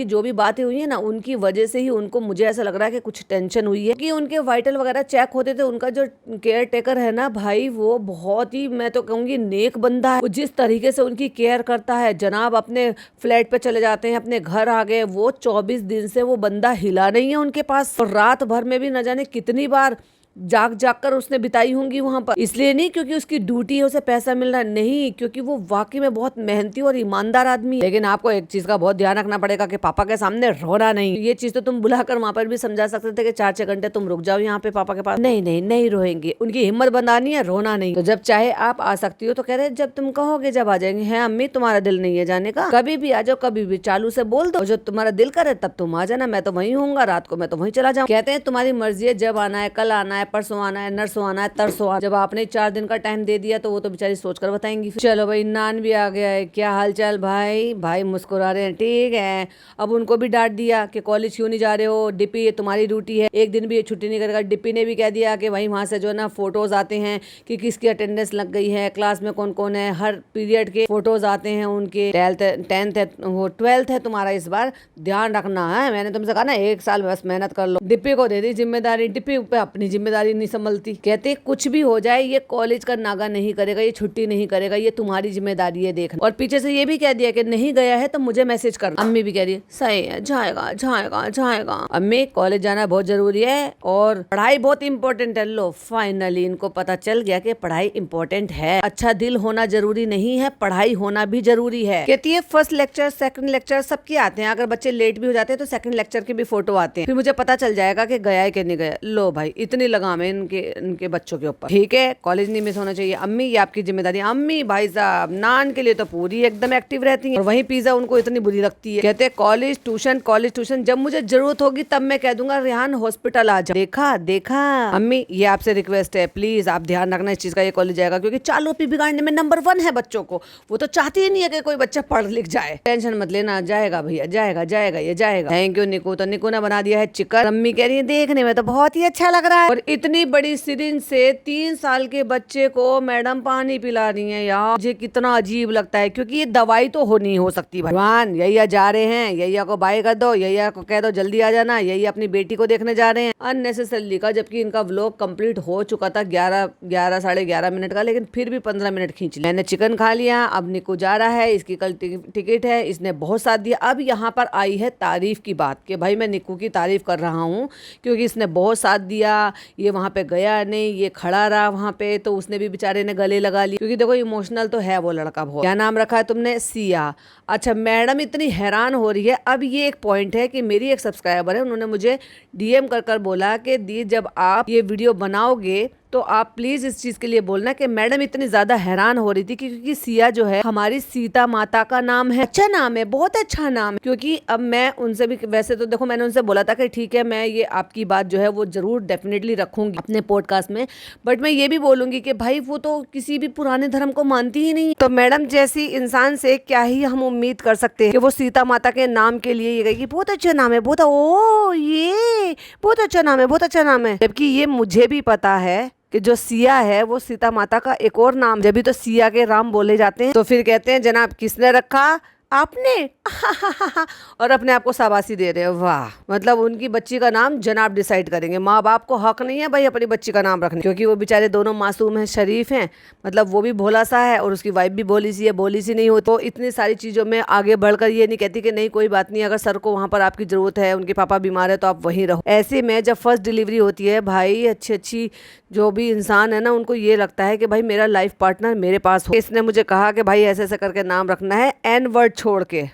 जो भी बातें हुई है ना, उनकी वजह से ही उनको, मुझे ऐसा लग रहा है कि कुछ टेंशन हुई है कि उनके वाइटल वगैरह चेक होते थे। उनका जो केयर टेकर है ना भाई, वो बहुत ही, मैं तो कहूँगी, नेक बंदा है। वो जिस तरीके से उनकी केयर करता है, जनाब अपने फ्लैट पे चले जाते हैं, अपने घर आ गए, वो 24 दिन से वो बंदा हिला नहीं है उनके पास। और रात भर में भी न जाने कितनी बार जाग कर उसने बिताई होंगी वहां पर। इसलिए नहीं क्योंकि उसकी ड्यूटी है, उसे पैसा मिल रहा है, नहीं, क्योंकि वो वाकई में बहुत मेहनती और ईमानदार आदमी है। लेकिन आपको एक चीज का बहुत ध्यान रखना पड़ेगा कि पापा के सामने रोना नहीं। ये चीज तो तुम बुलाकर वहां पर भी समझा सकते थे कि 4-6 घंटे तुम रुक जाओ यहाँ पे पापा के पास। नहीं रोएंगे, उनकी हिम्मत बंधानी है, रोना नहीं। तो जब चाहे आप आ सकती हो, तो कह रहे जब तुम कहोगे जब आ जाएंगे। है अम्मी, तुम्हारा दिल नहीं है जाने का, कभी भी आ जाओ, कभी भी चालू से बोल दो, जो तुम्हारा दिल करे तब तुम आ जाना, मैं तो वहीं हूँ, रात को मैं तो वहीं चला जाऊँ। कहते हैं तुम्हारी मर्जी है, जब आना है, कल आना है, परसों आना है, नरसों आना है, तरसों आना। जब आपने 4 दिन का टाइम दे दिया तो वो तो बेचारी सोचकर बताएंगी। चलो भाई, नान भी आ गया है, क्या हाल चाल भाई? भाई मुस्कुरा रहे हैं, ठीक है। अब उनको भी डांट दिया कि कॉलेज क्यों नहीं जा रहे हो डिप्पी, ये तुम्हारी ड्यूटी है, एक दिन भी ये छुट्टी नहीं करेगा। डिप्पी ने भी कह दिया कि भाई वहां से जो है ना फोटोज आते हैं कि किसकी अटेंडेंस लग गई है, क्लास में कौन कौन है, हर पीरियड के फोटोज आते हैं उनके। 10th है, वो 12th है तुम्हारा, इस बार ध्यान रखना है। मैंने तुमसे कहा ना 1 साल बस मेहनत कर लो। डिप्पी को दे दी जिम्मेदारी, डिप्पी पे अपनी जिम्मेदारी नहीं संभलती। कहते कुछ भी हो जाए ये कॉलेज का नागा नहीं करेगा, ये छुट्टी नहीं करेगा, ये तुम्हारी जिम्मेदारी है देखना। और पीछे से ये भी कह दिया कि नहीं गया है तो मुझे मैसेज करना। अम्मी भी कह रही है सही है, जाएगा। अम्मी, कॉलेज जाना बहुत जरूरी है और पढ़ाई बहुत इंपॉर्टेंट है। लो, फाइनली इनको पता चल गया कि पढ़ाई इंपॉर्टेंट है। अच्छा दिल होना जरूरी नहीं है, पढ़ाई होना भी जरूरी है। कहती है फर्स्ट लेक्चर, सेकंड लेक्चर सबके आते हैं, अगर बच्चे लेट भी हो जाते हैं तो सेकंड लेक्चर के भी फोटो आते हैं, फिर मुझे पता चल जाएगा कि गया है कि नहीं गया। लो भाई, इतनी लगाम है इनके बच्चों के ऊपर। ठीक है, कॉलेज नहीं मिस होना चाहिए। अम्मी, ये आपकी जिम्मेदारी। अम्मी भाई साहब नान के लिए तो पूरी एकदम एक्टिव रहती हैं और वहीं पिज्जा उनको इतनी बुरी लगती है। कहते हैं कॉलेज ट्यूशन, जब मुझे जरूरत होगी तब मैं कह दूंगा रेहान हॉस्पिटल आ जा। देखा अम्मी, ये आपसे रिक्वेस्ट है, प्लीज आप ध्यान रखना इस चीज का, ये कॉलेज जाएगा क्योंकि चालू पी बिगाड़ने में नंबर 1 है बच्चों को। वो तो चाहती ही नहीं है कि कोई बच्चा पढ़ लिख जाए। टेंशन मत लेना, जाएगा भैया, जाएगा ये जाएगा। Thank you Niku. तो निकू ने बना दिया है चिकन। अम्मी कह रही है देखने में तो बहुत ही अच्छा लग रहा है। और इतनी बड़ी सिरिंज से 3 साल के बच्चे को मैडम पानी पिला रही है यार। मुझे कितना अजीब लगता है क्योंकि ये दवाई तो नहीं हो सकती। भगवान, यैया जा रहे हैं, यैया को बाय कर दो, यैया को कह दो जल्दी आ जाना, यैया अपनी बेटी को देखने जा रहे हैं अननेसेसरली का। जबकि इनका व्लॉग कंप्लीट हो चुका था 11 साढ़े 11 मिनट का, लेकिन फिर भी 15 मिनट खींच लिया। मैंने चिकन खा लिया, अब निकू जा रहा है, इसकी कल टिकट है, इसने बहुत साथ दिया। अब यहाँ पर आई है तारीफ की बात कि भाई मैं निकू की तारीफ कर रहा हूँ क्योंकि इसने बहुत साथ दिया, ये वहाँ पे गया नहीं, ये खड़ा रहा वहाँ पे, तो उसने भी बेचारे ने गले लगा ली क्योंकि देखो इमोशनल तो है वो लड़का बहुत। क्या नाम रखा है तुमने? सिया। अच्छा, मैडम इतनी हैरान हो रही है। अब ये एक पॉइंट है कि मेरी एक सब्सक्राइबर है, उन्होंने मुझे DM कर बोला कि दी जब आप ये वीडियो बनाओगे तो आप प्लीज इस चीज के लिए बोलना कि मैडम इतनी ज्यादा हैरान हो रही थी क्योंकि सिया जो है हमारी सीता माता का नाम है। अच्छा नाम है, बहुत अच्छा नाम है। क्योंकि अब मैं उनसे भी, वैसे तो देखो मैंने उनसे बोला था कि ठीक है मैं ये आपकी बात जो है वो जरूर डेफिनेटली रखूंगी अपने पॉडकास्ट में, बट मैं ये भी बोलूंगी कि भाई वो तो किसी भी पुराने धर्म को मानती ही नहीं। तो मैडम जैसी इंसान से क्या ही हम उम्मीद कर सकते हैं कि वो सीता माता के नाम के लिए ये कहेगी बहुत अच्छा नाम है, बहुत ये बहुत अच्छा नाम है, बहुत अच्छा नाम है। जबकि ये मुझे भी पता है कि जो सिया है वो सीता माता का एक और नाम, जब भी तो सिया के राम बोले जाते हैं। तो फिर कहते हैं जनाब किसने रखा, आपने और अपने आप को शाबाशी दे रहे हो, वाह। मतलब उनकी बच्ची का नाम जनाब डिसाइड करेंगे। माँ बाप को हक नहीं है भाई अपनी बच्ची का नाम रखने, क्योंकि वो बेचारे दोनों मासूम हैं, शरीफ हैं। मतलब वो भी भोला सा है और उसकी वाइफ भी भोली सी है, भोली सी नहीं हो तो इतनी सारी चीज़ों में आगे बढ़कर ये नहीं कहती कि नहीं कोई बात नहीं, अगर सर को वहाँ पर आपकी ज़रूरत है, उनके पापा बीमार है तो आप वहीं रहो। ऐसे में जब फर्स्ट डिलीवरी होती है भाई, अच्छी जो भी इंसान है ना, उनको ये लगता है कि भाई मेरा लाइफ पार्टनर मेरे पास हो। इसने मुझे कहा कि भाई ऐसे ऐसे करके नाम रखना है, एन वर्ड छोड़ के।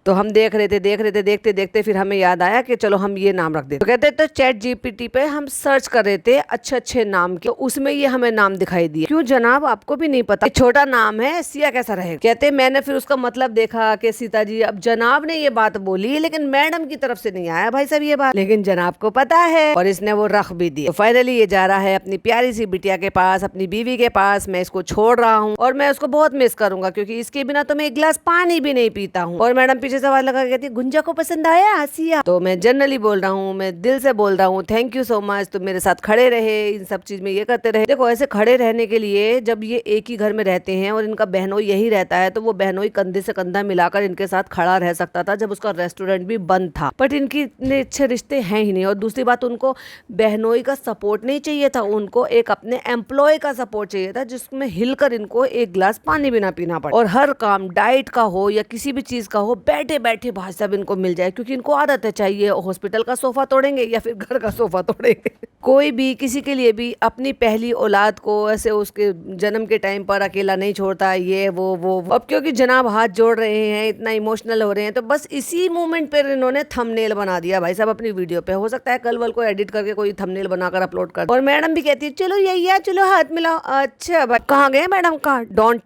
तो हम देख रहे थे देखते देखते फिर हमें याद आया कि चलो हम ये नाम रख देते। तो कहते तो चैट जीपीटी पे हम सर्च कर रहे थे अच्छे नाम के, तो उसमें ये हमें नाम दिखाई दिया। क्यों जनाब, आपको भी नहीं पता? छोटा नाम है, सिया कैसा रहेगा? कहते मैंने फिर उसका मतलब देखा कि सीता जी, अब जनाब ने ये बात बोली लेकिन मैडम की तरफ से नहीं आया भाई साहब ये बात, लेकिन जनाब को पता है और इसने वो रख भी दिया। तो फाइनली ये जा रहा है अपनी प्यारी सी बिटिया के पास, अपनी बीवी के पास। मैं इसको छोड़ रहा हूँ और मैं उसको बहुत मिस करूंगा, क्योंकि इसके बिना तो मैं एक गिलास पानी भी नहीं पीता हूँ। और मैडम पीछे सवाल लगा कहती है गुंजा को पसंद आया हसिया? तो मैं जनरली बोल रहा हूँ, मैं दिल से बोल रहा हूँ, थैंक यू सो मच। तुम मेरे साथ खड़े रहे, इन सब चीज में ये करते रहे। देखो ऐसे खड़े रहने के लिए, जब ये एक ही घर में रहते हैं और इनका बहनोई यही रहता है, तो वो बहनोई कंधे से कंधा मिलाकर इनके साथ खड़ा रह सकता था जब उसका रेस्टोरेंट भी बंद था। बट इनकी इतने अच्छे रिश्ते हैं ही नहीं। और दूसरी बात, उनको बहनोई का सपोर्ट नहीं चाहिए था, उनको एक अपने एम्प्लॉय का सपोर्ट चाहिए था जिसमें हिलकर इनको एक गिलास पानी भी ना पीना पड़े। और हर काम डाइट का हो या किसी भी चीज का हो, बैठे बैठे भाई साहब इनको मिल जाए, क्योंकि इनको आदत है, चाहिए हॉस्पिटल का सोफा तोड़ेंगे या फिर घर का सोफा तोड़ेंगे। कोई भी किसी के लिए भी अपनी पहली औलाद को ऐसे उसके जन्म के टाइम पर अकेला नहीं छोड़ता, ये वो। अब क्योंकि जनाब हाथ जोड़ रहे हैं, इतना इमोशनल हो रहे हैं, तो बस इसी मोमेंट पर इन्होंने थंबनेल बना दिया भाई साहब अपनी वीडियो पे। हो सकता है कल वल को एडिट करके कोई थंबनेल बनाकर अपलोड कर। और मैडम भी कहती है चलो यही, चलो हाथ मिलाओ। अच्छा भाई कहाँ गए मैडम? कहाँ? डोंट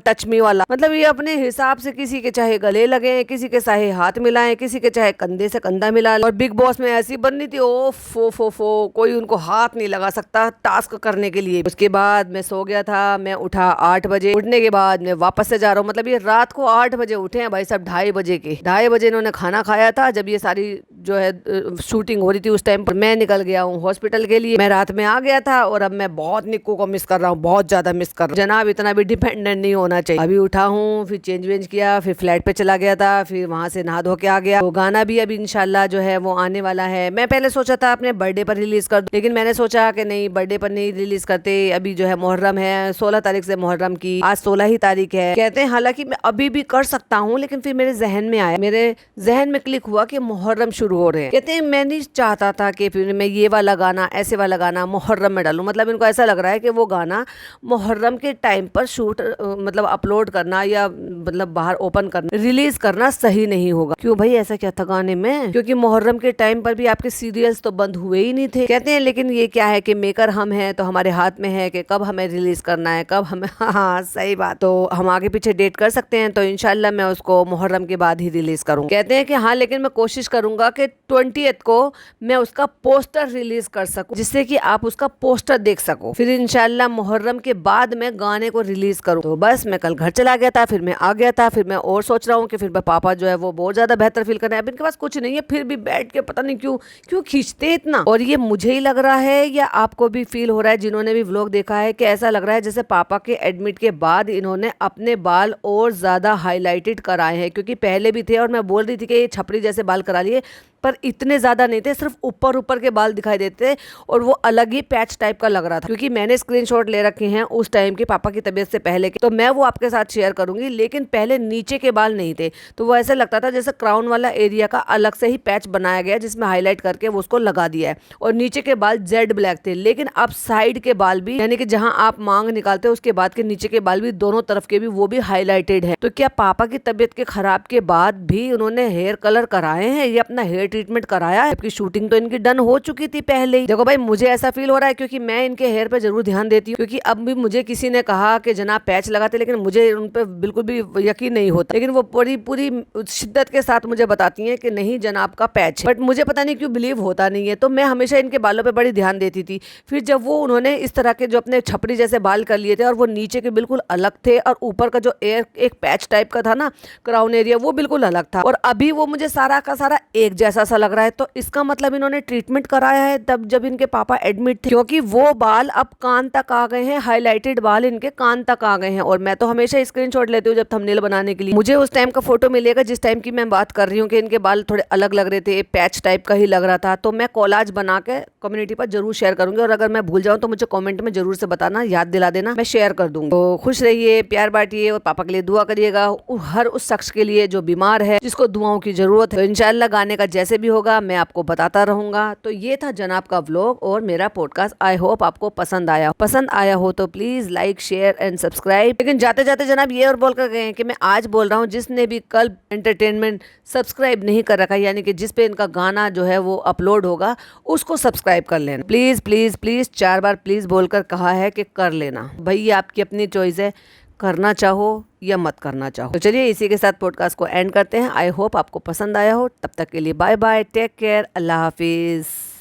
टच मी वाला। मतलब ये अपने हिसाब से किसी के चाहे गले लगे, किसी के चाहे हाथ मिलाएं, किसी के चाहे कंधे से कंधा मिला। और बिग बॉस में ऐसी बननी थी, ओ फो कोई उनको हाथ नहीं लगा सकता टास्क करने के लिए। उसके बाद मैं सो गया था, मैं उठा 8 बजे। उठने के बाद मैं वापस से जा रहा हूँ, मतलब ये रात को 8 बजे उठे हैं भाई साहब, 2:30 बजे के। 2:30 बजे इन्होंने खाना खाया था जब ये सारी जो है शूटिंग हो रही थी। उस टाइम पर मैं निकल गया हूँ हॉस्पिटल के लिए। मैं रात में आ गया था और अब मैं बहुत निक्कू को मिस कर रहा हूँ, बहुत ज्यादा मिस कर रहा हूँ। जनाब इतना भी डिपेंडेंट नहीं होना चाहिए। अभी उठा हूँ, फिर चेंज वेंज किया, फिर फ्लैट पे चला गया था, फिर वहां से नहा धो के आ गया। तो गाना भी अभी इंशाल्लाह जो है वो आने वाला है। मैं पहले सोचा था अपने बर्थडे पर रिलीज कर दूं, लेकिन मैंने सोचा कि नहीं, बर्थडे पर नहीं रिलीज करते। अभी जो है मुहर्रम है, 16 तारीख से मुहर्रम की, आज 16 ही तारीख है। कहते हैं हालांकि मैं अभी भी कर सकता हूँ, लेकिन फिर मेरे जहन में आया, मेरे जहन में क्लिक हुआ कि मुहर्रम शुरू हो रहे हैं। कहते हैं मैं नहीं चाहता था कि फिर मैं ये वाला गाना, ऐसे वाला गाना मुहर्रम में डालूं। मतलब इनको ऐसा लग रहा है कि वो गाना मुहर्रम के टाइम पर शूट मतलब अपलोड करना या मतलब बाहर ओपन करना, रिलीज करना सही नहीं होगा। क्यों भाई, ऐसा क्या था गाने में? क्योंकि मुहर्रम के टाइम पर भी आपके सीरियल्स तो बंद हुए ही नहीं थे। कहते हैं लेकिन ये क्या है कि मेकर हम हैं, तो हमारे हाथ में है कि कब हमें रिलीज करना है, कब हमें हाँ सही बात। तो हम आगे पीछे डेट कर सकते हैं, तो इंशाल्लाह मैं उसको मुहर्रम के बाद ही रिलीज करूँ। कहते हैं कि हाँ, लेकिन मैं कोशिश करूंगा कि 20th को मैं उसका पोस्टर रिलीज कर सकूं, जिससे कि आप उसका पोस्टर देख सको। फिर इंशाल्लाह मुहर्रम के बाद मैं गाने को रिलीज करूं। तो बस मैं कल घर चला गया था, फिर मैं आ गया था। फिर मैं और सोच रहा हूँ कि फिर पापा जो है वो बहुत ज्यादा बेहतर फील कर रहे हैं। अब इनके पास कुछ नहीं है, फिर भी बैठ के पता नहीं क्यों खींचते इतना। और ये मुझे ही लग रहा है या आपको भी फील हो रहा है जिन्होंने भी व्लॉग देखा है, कि ऐसा लग रहा है जैसे पापा के एडमिट के बाद इन्होंने अपने बाल और ज्यादा हाईलाइटेड कराए हैं। क्योंकि पहले भी थे और मैं बोल रही थी कि ये छपरी जैसे बाल करा लिए, पर इतने ज्यादा नहीं थे, सिर्फ ऊपर के बाल दिखाई देते थे और वो अलग ही पैच टाइप का लग रहा था। क्योंकि मैंने स्क्रीनशॉट ले रखे हैं उस टाइम के पापा की तबीयत से पहले के, तो मैं वो आपके साथ शेयर करूंगी। लेकिन पहले नीचे के बाल नहीं थे, तो वो ऐसा लगता था जैसे क्राउन वाला एरिया का अलग से ही पैच बनाया गया, जिसमें हाईलाइट करके वो उसको लगा दिया है। और नीचे के बाल जेड ब्लैक थे, लेकिन अब साइड के बाल भी, यानी कि जहां आप मांग निकालते हो उसके बाद के नीचे के बाल भी, दोनों तरफ के भी, वो भी हाईलाइटेड है। तो क्या पापा की तबीयत के खराब के बाद भी उन्होंने हेयर कलर कराए हैं या अपना हेयर ट्रीटमेंट कराया है, जबकि शूटिंग तो इनकी डन हो चुकी थी पहले ही। देखो भाई, मुझे ऐसा फील हो रहा है क्योंकि मैं इनके हेयर पे जरूर ध्यान देती हूँ, क्योंकि अब भी मुझे किसी ने कहा कि जनाब पैच लगाते, लेकिन मुझे उन पे बिल्कुल भी यकीन नहीं होता, लेकिन वो पूरी पूरी शिद्दत के साथ मुझे बताती हैं कि नहीं जनाब का पैच, बट मुझे पता नहीं क्यों बिलीव होता नहीं है। तो मैं हमेशा इनके बालों पे बड़ी ध्यान देती थी। फिर जब वो उन्होंने इस तरह के जो अपने छपरी जैसे बाल कर लिए थे और वो नीचे के बिल्कुल अलग थे और ऊपर का जो एयर एक पैच टाइप का था ना, क्राउन एरिया, वो बिल्कुल अलग था, और अभी वो मुझे सारा का सारा एक जैसा सा लग रहा है। तो इसका मतलब इन्होंने ट्रीटमेंट कराया है तब जब इनके पापा एडमिट थे, क्योंकि वो बाल अब कान तक आ गए हैं, हाईलाइटेड बाल इनके कान तक आ गए हैं। और मैं तो हमेशा स्क्रीनशॉट लेती हूँ जब थंबनेल बनाने के लिए, मुझे उस टाइम का फोटो मिलेगा जिस टाइम की मैं बात कर रही हूँ कि इनके बाल थोड़े अलग लग रहे थे, पैच टाइप का ही लग रहा था। तो मैं कोलाज बना के कम्युनिटी पर जरूर शेयर करूंगी, और अगर मैं भूल जाऊँ तो मुझे कॉमेंट में जरूर से बताना, याद दिला देना, मैं शेयर कर दूंगी। तो खुश रहिए, प्यार बांटिए और पापा के लिए दुआ करिएगा, हर उस शख्स के लिए जो बीमार है, जिसको दुआओं की जरूरत है। तो इंशाल्लाह गाने का जैसे भी होगा मैं आपको बताता रहूंगा। तो ये था जनाब का व्लॉग और मेरा पॉडकास्ट। आई होप आपको पसंद आया हो तो please like, share and subscribe. लेकिन जाते जाते जनाब ये और बोल कर गए हैं कि मैं आज बोल रहा हूँ, जिसने भी कल एंटरटेनमेंट सब्सक्राइब नहीं कर रखा, यानी कि जिस पे इनका गाना जो है वो अपलोड होगा, उसको सब्सक्राइब कर लेना please please please. 4 bar please बोलकर कहा है कि कर लेना भाई, ये आपकी अपनी चॉइस है, करना चाहो या मत करना चाहो। तो चलिए इसी के साथ पॉडकास्ट को एंड करते हैं। आई होप आपको पसंद आया हो। तब तक के लिए बाय बाय, टेक केयर, अल्लाह हाफिज।